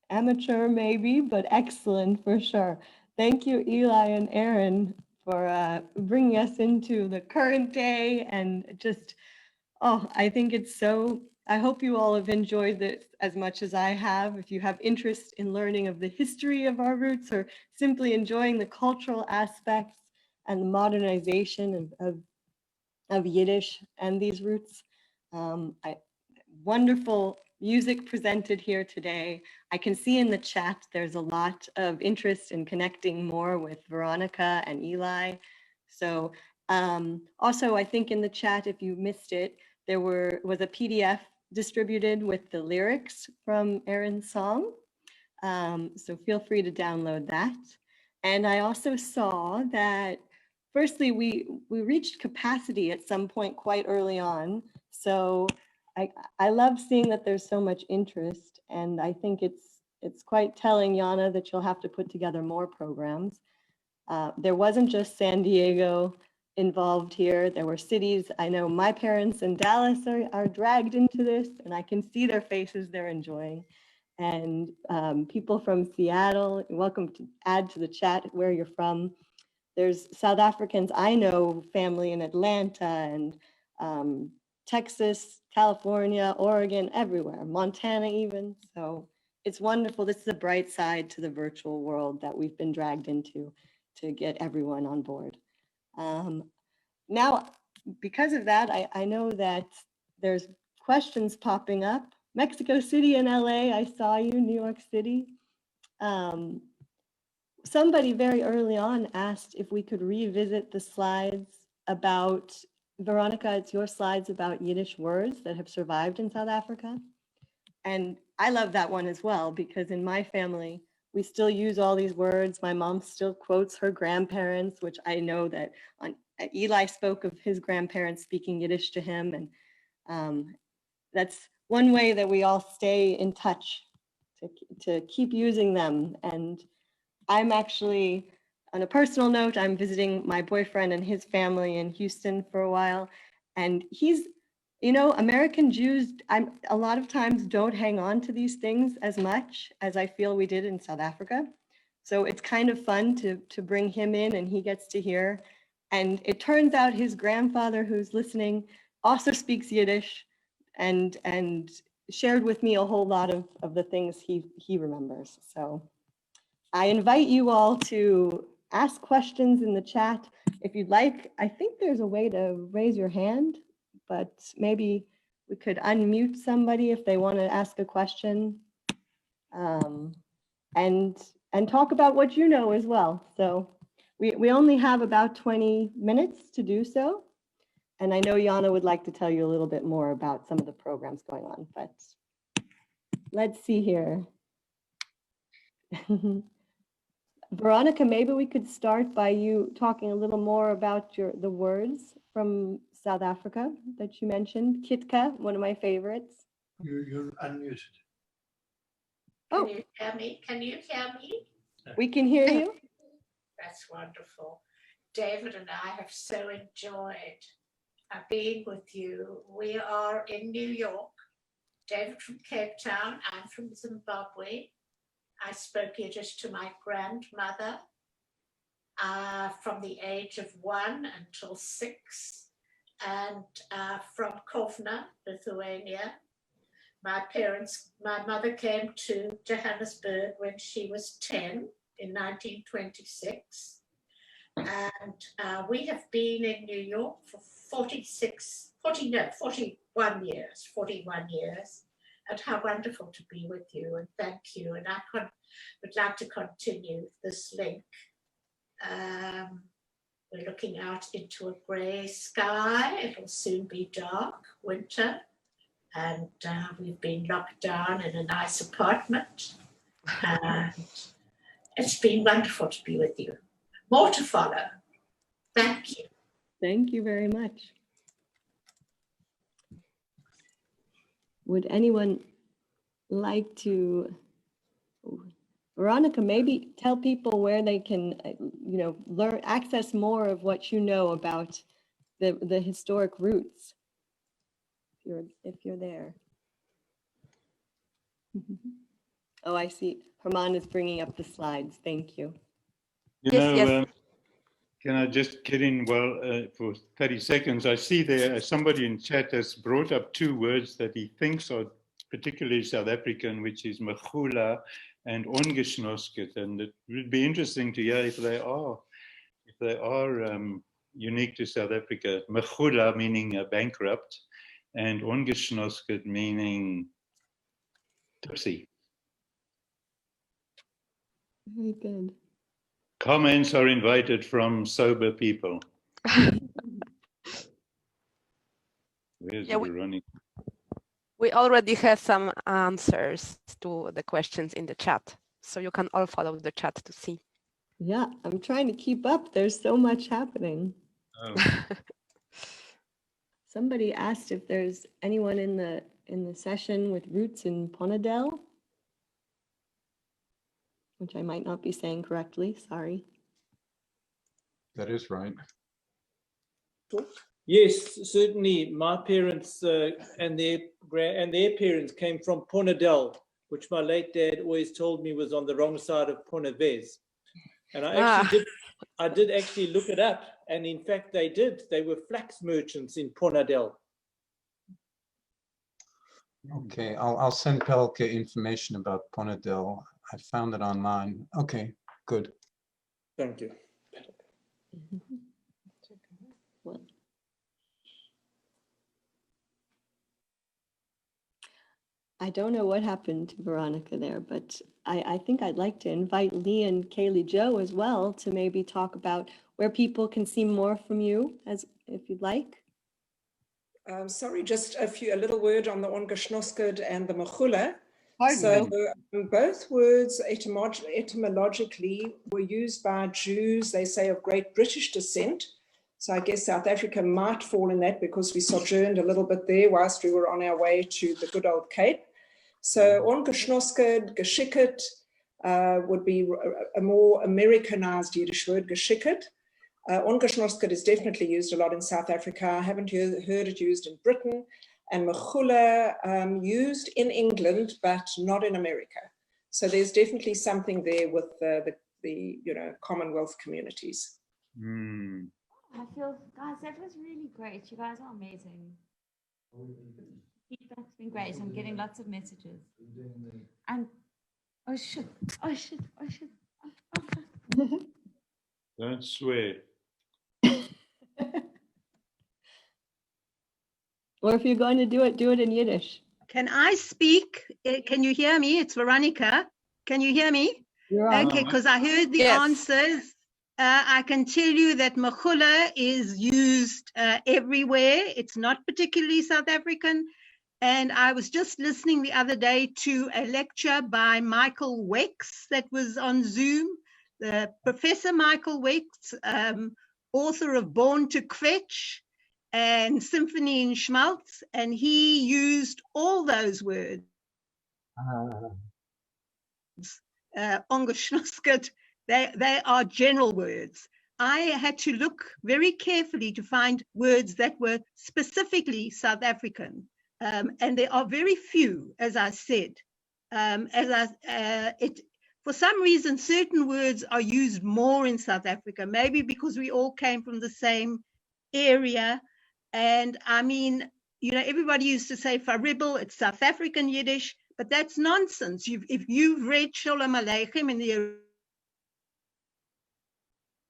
Amateur maybe, but excellent for sure. Thank you, Eli and Aron, for bringing us into the current day and just, I think it's so, I hope you all have enjoyed this as much as I have. If you have interest in learning of the history of our roots or simply enjoying the cultural aspects and the modernization of Yiddish and these roots, wonderful music presented here today. I can see in the chat there's a lot of interest in connecting more with Veronica and Eli. So also I think in the chat, if you missed it, there was a PDF distributed with the lyrics from Aron's song. So feel free to download that. And I also saw that, firstly, we reached capacity at some point quite early on. So I love seeing that there's so much interest, and I think it's quite telling, YAAANA, that you'll have to put together more programs. There wasn't just San Diego involved here. There were cities. I know my parents in Dallas are dragged into this, and I can see their faces they're enjoying. And people from Seattle, you're welcome to add to the chat where you're from. There's South Africans I know, family in Atlanta and Texas, California, Oregon, everywhere, Montana even. So it's wonderful. This is a bright side to the virtual world that we've been dragged into to get everyone on board. Now, because of that, I know that there's questions popping up. Mexico City and LA, I saw you, New York City. Somebody very early on asked if we could revisit the slides about, Veronica, it's your slides about Yiddish words that have survived in South Africa. And I love that one as well, because in my family, we still use all these words. My mom still quotes her grandparents, which I know that Eli spoke of his grandparents speaking Yiddish to him. And that's one way that we all stay in touch, to keep using them. And I'm actually, on a personal note, I'm visiting my boyfriend and his family in Houston for a while. And he's, you know, American Jews, a lot of times don't hang on to these things as much as I feel we did in South Africa. So it's kind of fun to bring him in, and he gets to hear. And it turns out his grandfather, who's listening, also speaks Yiddish and shared with me a whole lot of the things he remembers. So I invite you all to ask questions in the chat. If you'd like, I think there's a way to raise your hand, but maybe we could unmute somebody if they want to ask a question, and talk about what you know as well. So we only have about 20 minutes to do so. And I know YAAANA would like to tell you a little bit more about some of the programs going on, but let's see here. Veronica, maybe we could start by you talking a little more about the words from South Africa that you mentioned. Kitka, one of my favorites. You're unmuted. Oh, Can you hear me? Can you hear me? we can hear you. That's wonderful. David and I have so enjoyed being with you. We are in New York. David from Cape Town. I'm from Zimbabwe. I spoke Yiddish to my grandmother from the age of 1 until 6, and from Kovna, Lithuania. My mother came to Johannesburg when she was 10 in 1926. And we have been in New York for 41 years. And how wonderful to be with you, and thank you. And I would like to continue this link. We're looking out into a grey sky. It'll soon be dark, winter. And we've been locked down in a nice apartment. And it's been wonderful to be with you. More to follow. Thank you. Thank you very much. Would anyone like to, Veronica, maybe tell people where they can, access more of what you know about the historic roots, if you're there. Oh, I see. Herman is bringing up the slides. Thank you. Yes. Can I just get in for 30 seconds? I see there somebody in chat has brought up 2 words that he thinks are particularly South African, which is mechula and ongeschnosket. And it would be interesting to hear if they are unique to South Africa. Mechula meaning bankrupt, and ongeschnosket meaning tipsy. Very good. Comments are invited from sober people. Where's Veronica? We already have some answers to the questions in the chat, so you can all follow the chat to see. Yeah, I'm trying to keep up. There's so much happening. Oh. Somebody asked if there's anyone in the session with roots in Ponadel, which I might not be saying correctly. Sorry. That is right. Yes, certainly. My parents and their parents came from Ponadel, which my late dad always told me was on the wrong side of Ponavez. And I did actually look it up, and in fact they did. They were flax merchants in Ponadel. Okay, I'll send Pelke information about Ponadel. I found it online. Okay, good. Thank you. I don't know what happened to Veronica there, but I think I'd like to invite Leigh and Caely-Jo as well to maybe talk about where people can see more from you, as if you'd like. Sorry, just a little word on the Ongeschnosked and the Mechula. So both words etymologically were used by Jews, they say, of Great British descent. So I guess South Africa might fall in that because we sojourned a little bit there whilst we were on our way to the good old Cape. So ongeschnosked, geschicket would be a more Americanized Yiddish word, geschicket. Ongeschnosked is definitely used a lot in South Africa. I haven't heard it used in Britain. And mechula used in England, but not in America. So there's definitely something there with the Commonwealth communities. I feel, guys, that was really great. You guys are amazing. Feedback's been great. I'm getting lots of messages. And oh shit. Don't swear. Or if you're going to do it in Yiddish. Can I speak? Can you hear me? It's Veronica. Can you hear me? Okay, because I heard the answers. I can tell you that mechula is used everywhere. It's not particularly South African. And I was just listening the other day to a lecture by Michael Wex that was on Zoom. Professor Michael Wex, author of Born to Kvetch and Symphony in Schmaltz, and he used all those words. Ongeschnosked, they are general words. I had to look very carefully to find words that were specifically South African, and there are very few, as I said. For some reason, certain words are used more in South Africa, maybe because we all came from the same area. And I mean, everybody used to say faribel, it's South African Yiddish, but that's nonsense. If you've read Sholem Aleichem in the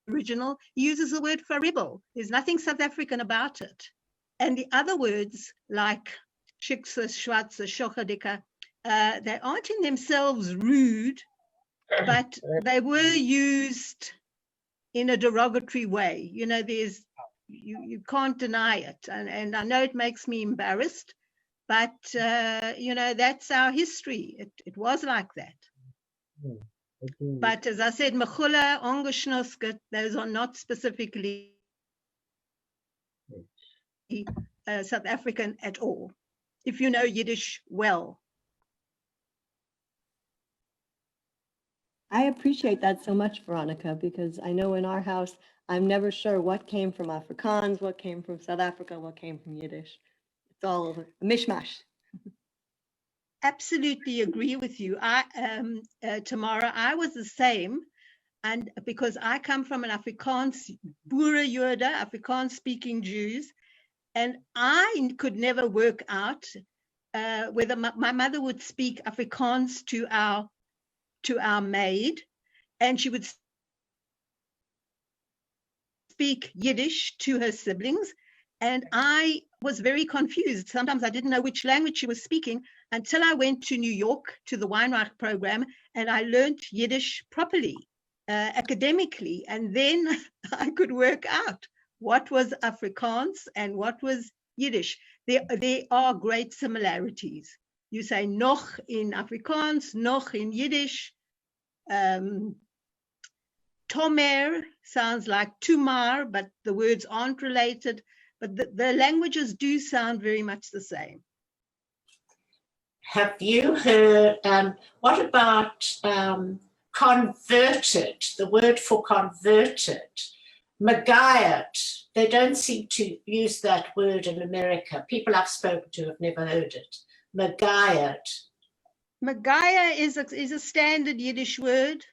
original, he uses the word faribel. There's nothing South African about it. And the other words like shiksa, schwarze, shochadika, they aren't in themselves rude, but they were used in a derogatory way. You can't deny it. And I know it makes me embarrassed, but, that's our history. It was like that. But as I said, mechula, ongeschnosked, those are not specifically South African at all, if you know Yiddish well. I appreciate that so much, Veronica, because I know in our house, I'm never sure what came from Afrikaans, what came from South Africa, what came from Yiddish. It's all a mishmash. Absolutely agree with you. Tamara, I was the same, and because I come from an Afrikaans, Boere Jode, Afrikaans-speaking Jews, and I could never work out whether my mother would speak Afrikaans to our maid, and she would speak Yiddish to her siblings, and I was very confused. Sometimes I didn't know which language she was speaking until I went to New York to the Weinreich program, and I learned Yiddish properly, academically, and then I could work out what was Afrikaans and what was Yiddish. there are great similarities. You say noch in Afrikaans, noch in Yiddish. Tomer sounds like tumar, but the words aren't related. But the languages do sound very much the same. Have you heard, what about converted, the word for converted? Magayat, they don't seem to use that word in America. People I've spoken to have never heard it. Magayat. Magaya is a standard Yiddish word,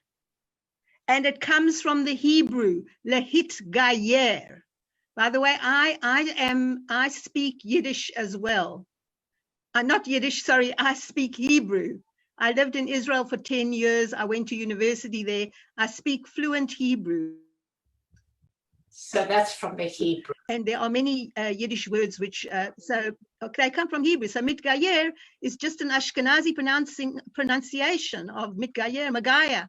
and it comes from the Hebrew, lehit gayer. By the way, I speak Yiddish as well. Not Yiddish, sorry, I speak Hebrew. I lived in Israel for 10 years. I went to university there. I speak fluent Hebrew. So that's from the Hebrew. And there are many Yiddish words which, they come from Hebrew. So mitgayer is just an Ashkenazi pronunciation of mitgayer, Magaya.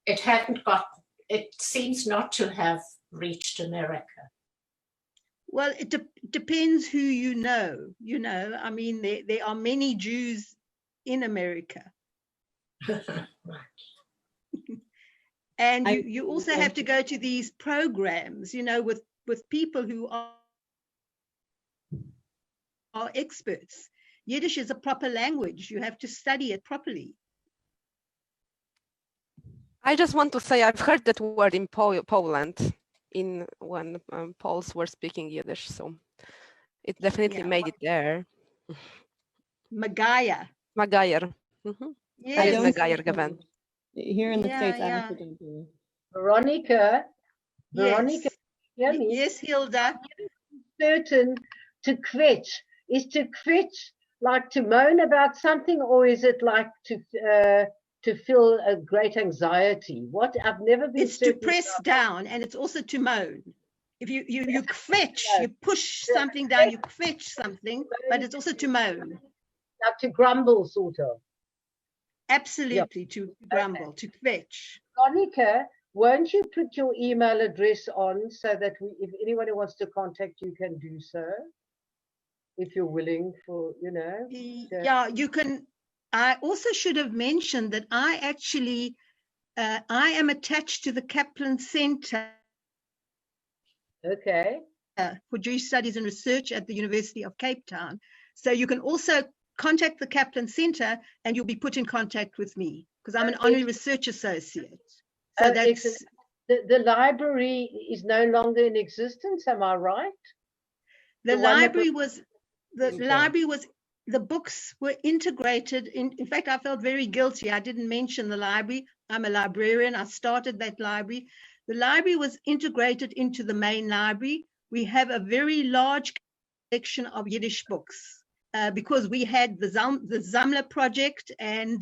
It seems not to have reached America. Well, it depends who you know. You know, I mean, there are many Jews in America. And you also have to go to these programs, you know, with people who are experts. Yiddish is a proper language. You have to study it properly. I just want to say I've heard that word in Poland when Poles were speaking Yiddish, so it definitely made it there. Magaya. Magayer. Yes. Magayer gewesen. Here in the States, I also don't do it. Veronica, Yes, yes, Hilda. Certain to quetch. Is to quetch like to moan about something, or is it like to feel a great anxiety? What I've never been. It's to press down, and it's also to moan. If you quetch, you push something down, you quetch something, but it's also to moan. Like to grumble, sort of. Absolutely, to grumble, to quetch. Veronica, won't you put your email address on so that if anyone wants to contact you can do so? If you're willing for, you know. Yeah, you can. I also should have mentioned that I actually, I am attached to the Kaplan Center. Okay. For Jewish Studies and Research at the University of Cape Town. So you can also contact the Kaplan Center and you'll be put in contact with me because I'm an honorary research associate. So that's the library is no longer in existence, am I right? The library was the books were integrated in fact, I felt very guilty. I didn't mention the library. I'm a librarian. I started that library. The library was integrated into the main library. We have a very large collection of Yiddish books. Because we had the Zamla project, and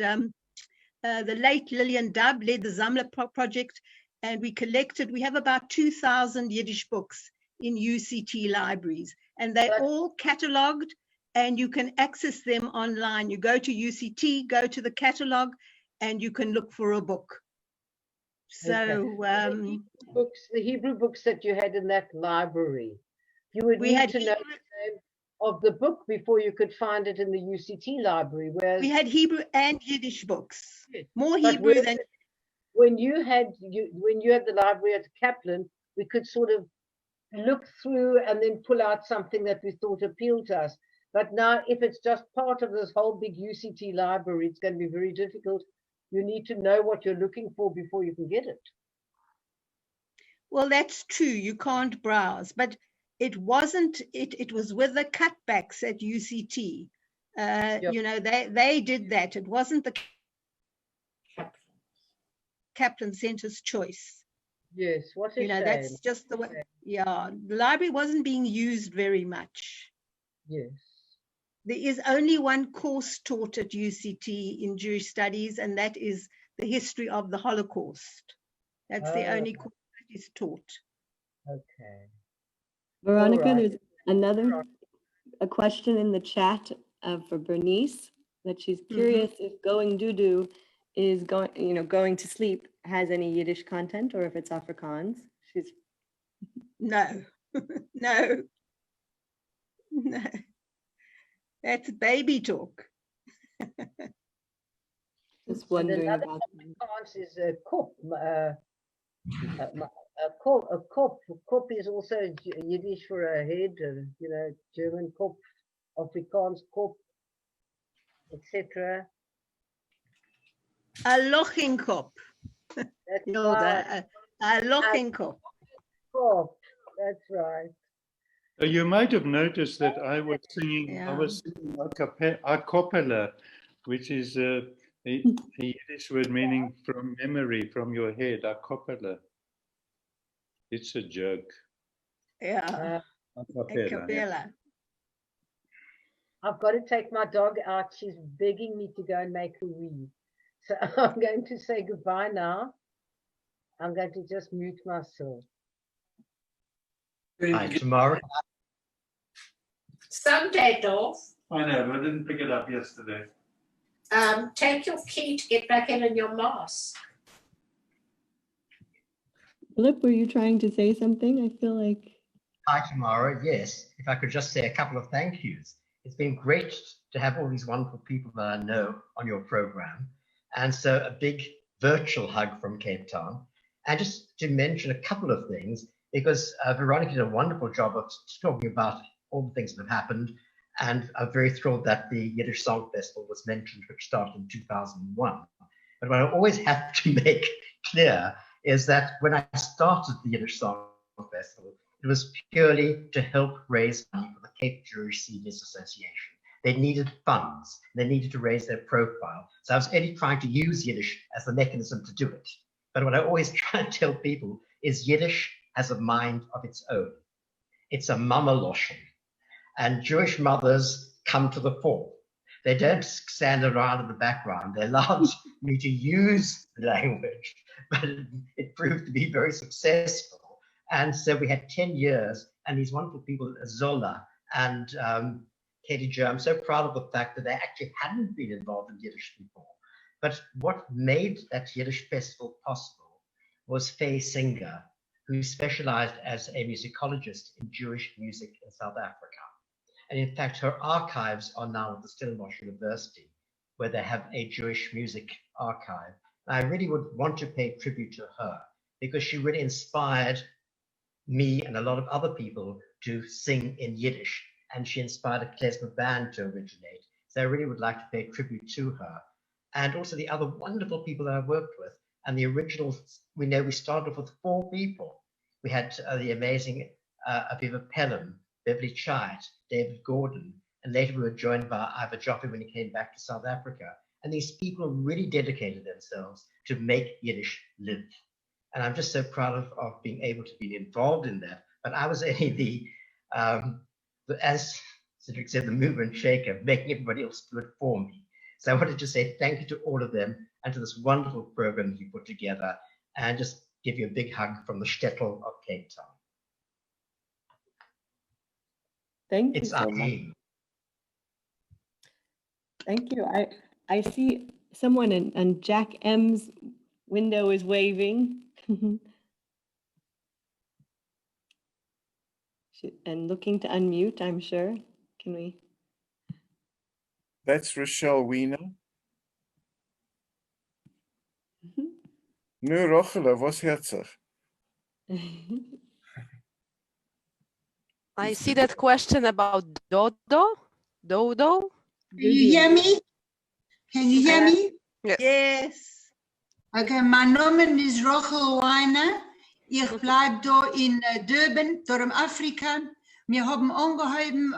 the late Lillian Dubb led the Zamla project, and we have about 2,000 Yiddish books in UCT libraries, and they're all catalogued, and you can access them online. You go to UCT, go to the catalog, and you can look for a book. So the Hebrew books that you had in that library, you would need to know of the book before you could find it in the UCT library. Whereas we had Hebrew and Yiddish books, more Hebrew than. When you had the library at Kaplan, we could sort of look through and then pull out something that we thought appealed to us. But now, if it's just part of this whole big UCT library, it's going to be very difficult. You need to know what you're looking for before you can get it. Well, that's true. You can't browse, but it wasn't. It was with the cutbacks at UCT. You know, they did that. It wasn't the Kaplan Center's choice. Yes, what a shame. That's just the way. Yeah, the library wasn't being used very much. Yes. There is only one course taught at UCT in Jewish studies, and that is the history of the Holocaust. That's the only course that is taught. Okay. Veronica, there's a question in the chat for Bernice that she's curious if going doo-doo is going to sleep has any Yiddish content, or if it's Afrikaans. No, no. That's baby talk. Just wondering another about Afrikaans is a kop. A kop. Kop is also Yiddish for a head, you know, German kop, Afrikaans kop, etc. A lochinkop. That's Hilda, a lochinkop. Kop. That's right. You might have noticed that I was singing a cappella, which is a Yiddish word meaning from memory, from your head, a cappella. It's a joke. Yeah. A cappella. I've got to take my dog out. She's begging me to go and make a wee. So I'm going to say goodbye now. I'm going to just mute myself. Hi, tomorrow. Sunday, Dolph. I know, but I didn't pick it up yesterday. Take your key to get back in your mask. Philip, were you trying to say something? I feel like. Hi, tomorrow. Yes, if I could just say a couple of thank yous. It's been great to have all these wonderful people that I know on your program. And so a big virtual hug from Cape Town. And just to mention a couple of things, because Veronica did a wonderful job of talking about all the things that have happened. And I'm very thrilled that the Yiddish Song Festival was mentioned, which started in 2001. But what I always have to make clear is that when I started the Yiddish Song Festival, it was purely to help raise money for the Cape Jewish Seniors Association. They needed funds. They needed to raise their profile. So I was only trying to use Yiddish as the mechanism to do it. But what I always try to tell people is Yiddish has a mind of its own. It's a mama loshen. And Jewish mothers come to the fore. They don't stand around in the background. They allowed me to use the language, but it proved to be very successful. And so we had 10 years, and these wonderful people, Zola and Caely-Jo, I'm so proud of the fact that they actually hadn't been involved in Yiddish before. But what made that Yiddish festival possible was Faye Singer, who specialized as a musicologist in Jewish music in South Africa. And in fact, her archives are now at the Stellenbosch University, where they have a Jewish music archive. And I really would want to pay tribute to her because she really inspired me and a lot of other people to sing in Yiddish. And she inspired a klezmer band to originate. So I really would like to pay tribute to her. And also the other wonderful people that I've worked with. And the original, we know we started off with 4 people. We had the amazing Aviva Pelham, Beverly Chait, David Gordon, and later we were joined by Ivor Joffe when he came back to South Africa. And these people really dedicated themselves to make Yiddish live. And I'm just so proud of being able to be involved in that. But I was only as Cedric said, the mover and shaker, making everybody else do it for me. So I wanted to say thank you to all of them and to this wonderful program that you put together, and just give you a big hug from the shtetl of Cape Town. Thank you It's so much. Thank you. I see someone and Jack M's window is waving. And looking to unmute, I'm sure. Can we? That's Rochelle Wiener. Nu, Rochelle, was herzig? I see that question about Dodo. Can you hear me? Can you hear me? Yes. Okay, mein Name ist Rochelle YAAANA. Ich bleibe da in Durban, da in Afrika. Wir haben angehoben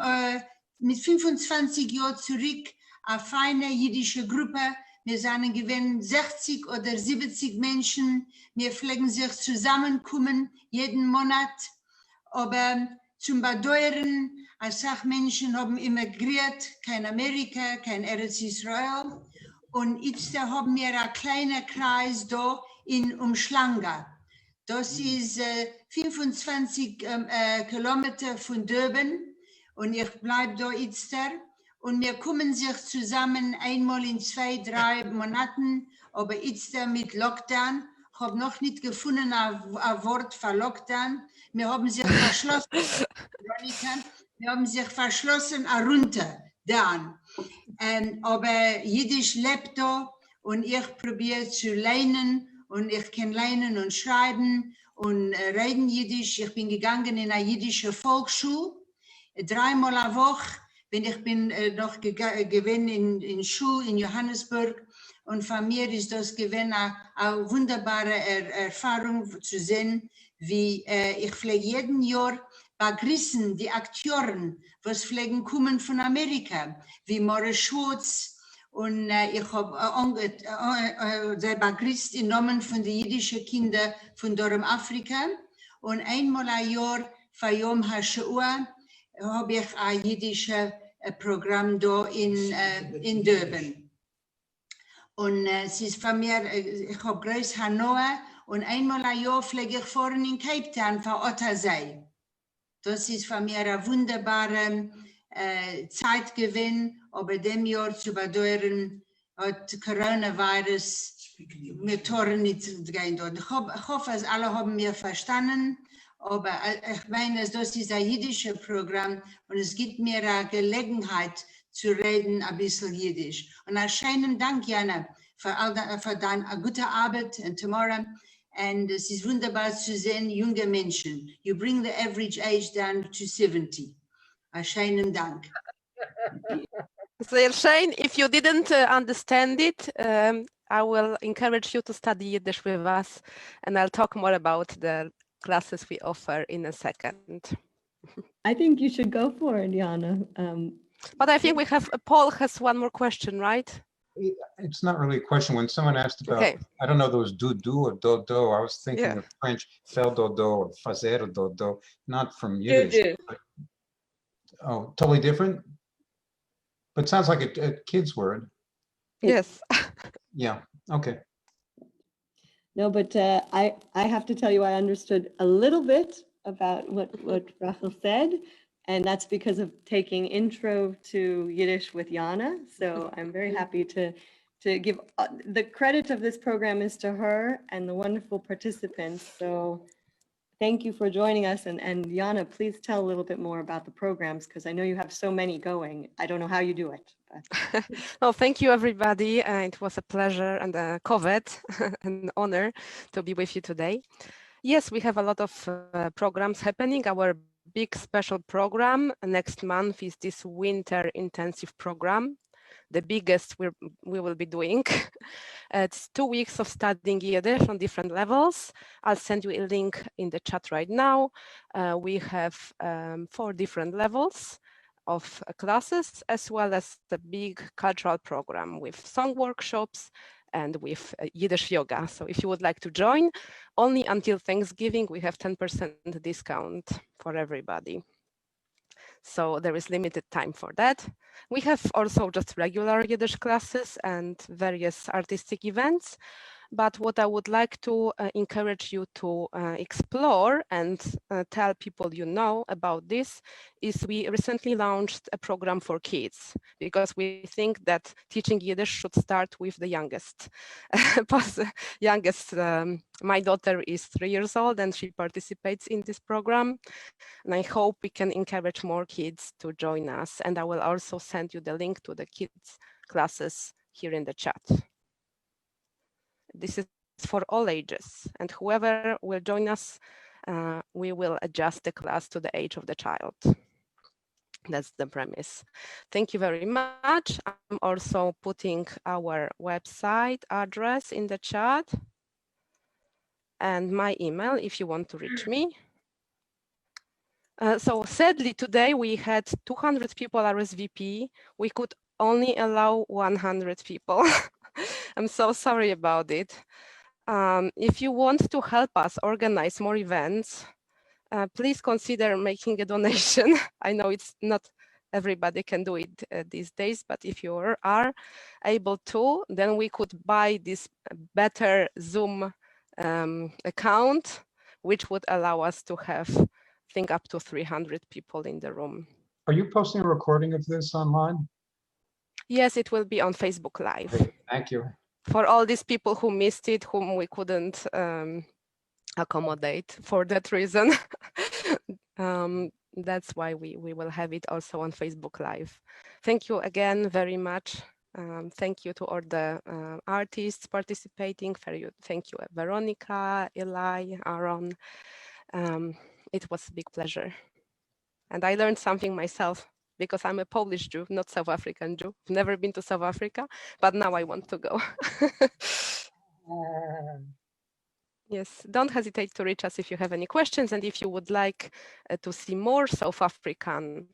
mit 25 Jahren zurück eine feine jüdische Gruppe. Wir sind gewesen 60 oder 70 Menschen. Wir pflegen sich zusammenkommen jeden Monat. Aber zum Bedeuren, als Menschen haben emigriert, kein Amerika, kein Eretz Israel. Und jetzt haben wir einen kleinen Kreis da in Umschlanga. Das ist 25 Kilometer von Durban und ich bleibe da jetzt. Und wir kommen sich zusammen einmal in 2, 3 Monaten, aber jetzt mit Lockdown. Ich habe noch nicht gefunden ein Wort für Lockdown. Wir haben sich verschlossen, Veronica. Wir haben sich verschlossen, runter, dann. Aber Jiddisch lebt da und ich probiere zu lernen und ich kann lernen und schreiben und reden Jiddisch. Ich bin gegangen in eine jiddische Volksschule, 3-mal a Woche. Ich bin noch gewesen in Schule in Johannesburg und von mir ist das gewesen eine wunderbare Erfahrung zu sehen, wie ich pflege jeden Jahr begrüßen die Akteuren, was pflegen kommen von Amerika, wie Morris Schwartz und ich habe sie begrüßt im Namen von den jüdischen Kindern von Afrika und einmal ein Jahr für Yom HaShoah habe ich ein jüdisches Programm da in Durban. Und es ist von mir, ich habe Groß Hanoi und einmal ein Jahr pflege ich vorhin in Cape Town für Ottersee. Das ist von mir ein wunderbarer Zeitgewinn, aber dem Jahr zu bedauern hat Coronavirus mit Toren nicht gehen dort. Ich hoffe, dass alle haben mir verstanden. Aber ich meine, das ist ein jiddisches Programm und es gibt mir eine Gelegenheit zu reden, ein bisschen Jiddisch. Und einen schönen Dank, Jana, für deine gute Arbeit und tomorrow. Und es ist wunderbar zu sehen, junge Menschen. You bring the average age down to 70. Einen schönen Dank. Sehr schön. If you didn't understand it, I will encourage you to study Yiddish with us, and I'll talk more about the classes we offer in a second. I think you should go for it, Jana. But I think we have, Paul has one more question, right? It's not really a question. When someone asked about, I don't know, those do or do, I was thinking of French, faire dodo or fazer dodo, not from Yiddish. But, oh, totally different? But it sounds like a kid's word. Yes. Yeah, okay. No, but I have to tell you, I understood a little bit about what Rachel said, and that's because of taking Intro to Yiddish with Jana. So I'm very happy to give the credit of this program is to her and the wonderful participants. So thank you for joining us. And Jana, please tell a little bit more about the programs, because I know you have so many going. I don't know how you do it. Well, thank you, everybody. It was a pleasure and a covet, an honor to be with you today. Yes, we have a lot of programs happening. Our big special program next month is this winter intensive program, the biggest we will be doing. It's 2 weeks of studying Yiddish on different levels. I'll send you a link in the chat right now. We have 4 different levels of classes, as well as the big cultural program with song workshops and with Yiddish yoga. So if you would like to join, only until Thanksgiving, we have 10% discount for everybody. So there is limited time for that. We have also just regular Yiddish classes and various artistic events. But what I would like to encourage you to explore and tell people you know about this is we recently launched a program for kids, because we think that teaching Yiddish should start with the youngest. My daughter is 3 years old and she participates in this program. And I hope we can encourage more kids to join us. And I will also send you the link to the kids classes here in the chat. This is for all ages, and whoever will join us, we will adjust the class to the age of the child. That's the premise. Thank you very much. I'm also putting our website address in the chat and my email if you want to reach me. So sadly, today we had 200 people RSVP. We could only allow 100 people. I'm so sorry about it. If you want to help us organize more events, please consider making a donation. I know it's not everybody can do it these days, but if you are able to, then we could buy this better Zoom account, which would allow us to have, I think, up to 300 people in the room. Are you posting a recording of this online? Yes, it will be on Facebook Live. Great. Thank you. For all these people who missed it, whom we couldn't accommodate for that reason. that's why we will have it also on Facebook Live. Thank you again very much. Thank you to all the artists participating. Thank you, Veronica, Eli, Aron. It was a big pleasure. And I learned something myself because I'm a Polish Jew, not South African Jew. I've never been to South Africa, but now I want to go. Yes, don't hesitate to reach us if you have any questions. And if you would like to see more South African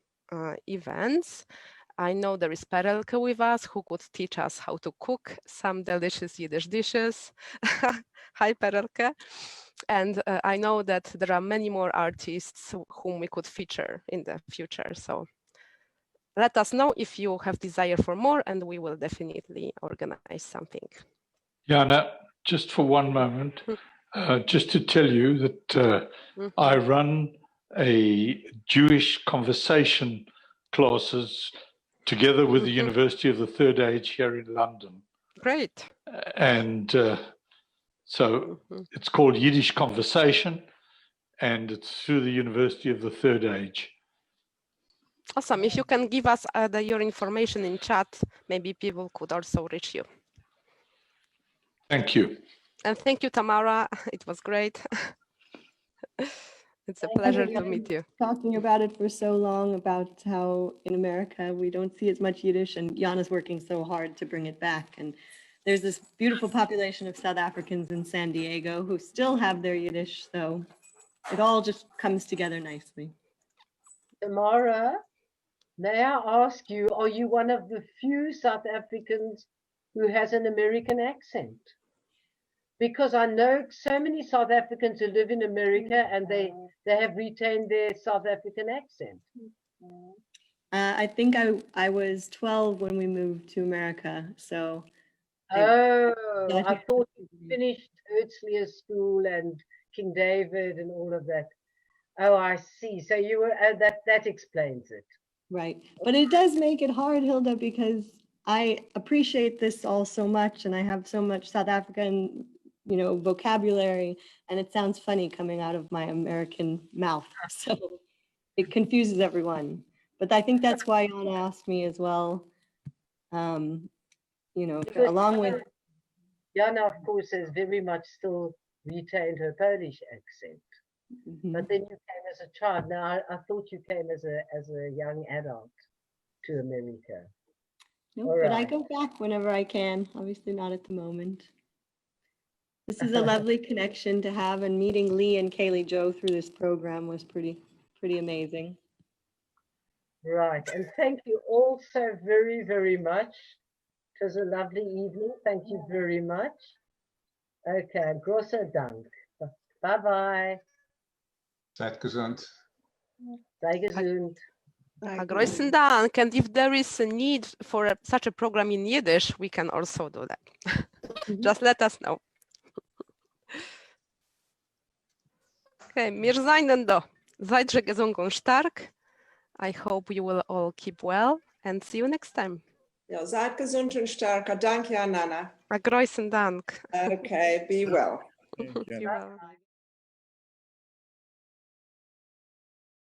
events, I know there is Perelke with us who could teach us how to cook some delicious Yiddish dishes. Hi, Perelke. And I know that there are many more artists whom we could feature in the future. So let us know if you have desire for more, and we will definitely organize something. YAAANA, just for one moment, just to tell you that I run a Jewish conversation classes together with the University of the Third Age here in London. Great. And so it's called Yiddish Conversation, and it's through the University of the Third Age. Awesome. If you can give us your information in chat, maybe people could also reach you. Thank you. And thank you, Tamara. It was great. It's a pleasure to meet you. Talking about it for so long, about how in America we don't see as much Yiddish, and YAAANA's working so hard to bring it back. And there's this beautiful population of South Africans in San Diego who still have their Yiddish, so it all just comes together nicely. Tamara, may I ask you, are you one of the few South Africans who has an American accent? Because I know so many South Africans who live in America and they have retained their South African accent. I think I was 12 when we moved to America, so. Oh, I thought you finished Herzliya School and King David and all of that. Oh, I see. So you were, that explains it. Right. But it does make it hard, Hilda, because I appreciate this all so much and I have so much South African, vocabulary, and it sounds funny coming out of my American mouth. So it confuses everyone. But I think that's why YAAANA asked me as well, along with. YAAANA, of course, has very much still retained her Polish accent. But then you came as a child. Now, I thought you came as a young adult to America. No, but I go back whenever I can. Obviously not at the moment. This is a lovely connection to have, and meeting Leigh and Caely-Jo through this program was pretty amazing. Right, and thank you all so very, very much. It was a lovely evening. Thank you very much. Okay, großer Dank. Bye-bye. Seid gesund. Sei gesund. Großen Dank. And if there is a need for such a program in Yiddish, we can also do that. Just let us know. Okay, wir seien da. Seid gesund und stark. I hope you will all keep well and see you next time. Ja, seid gesund und stark. Danke, YAAANA. Großen Dank. Okay, be well. Be well.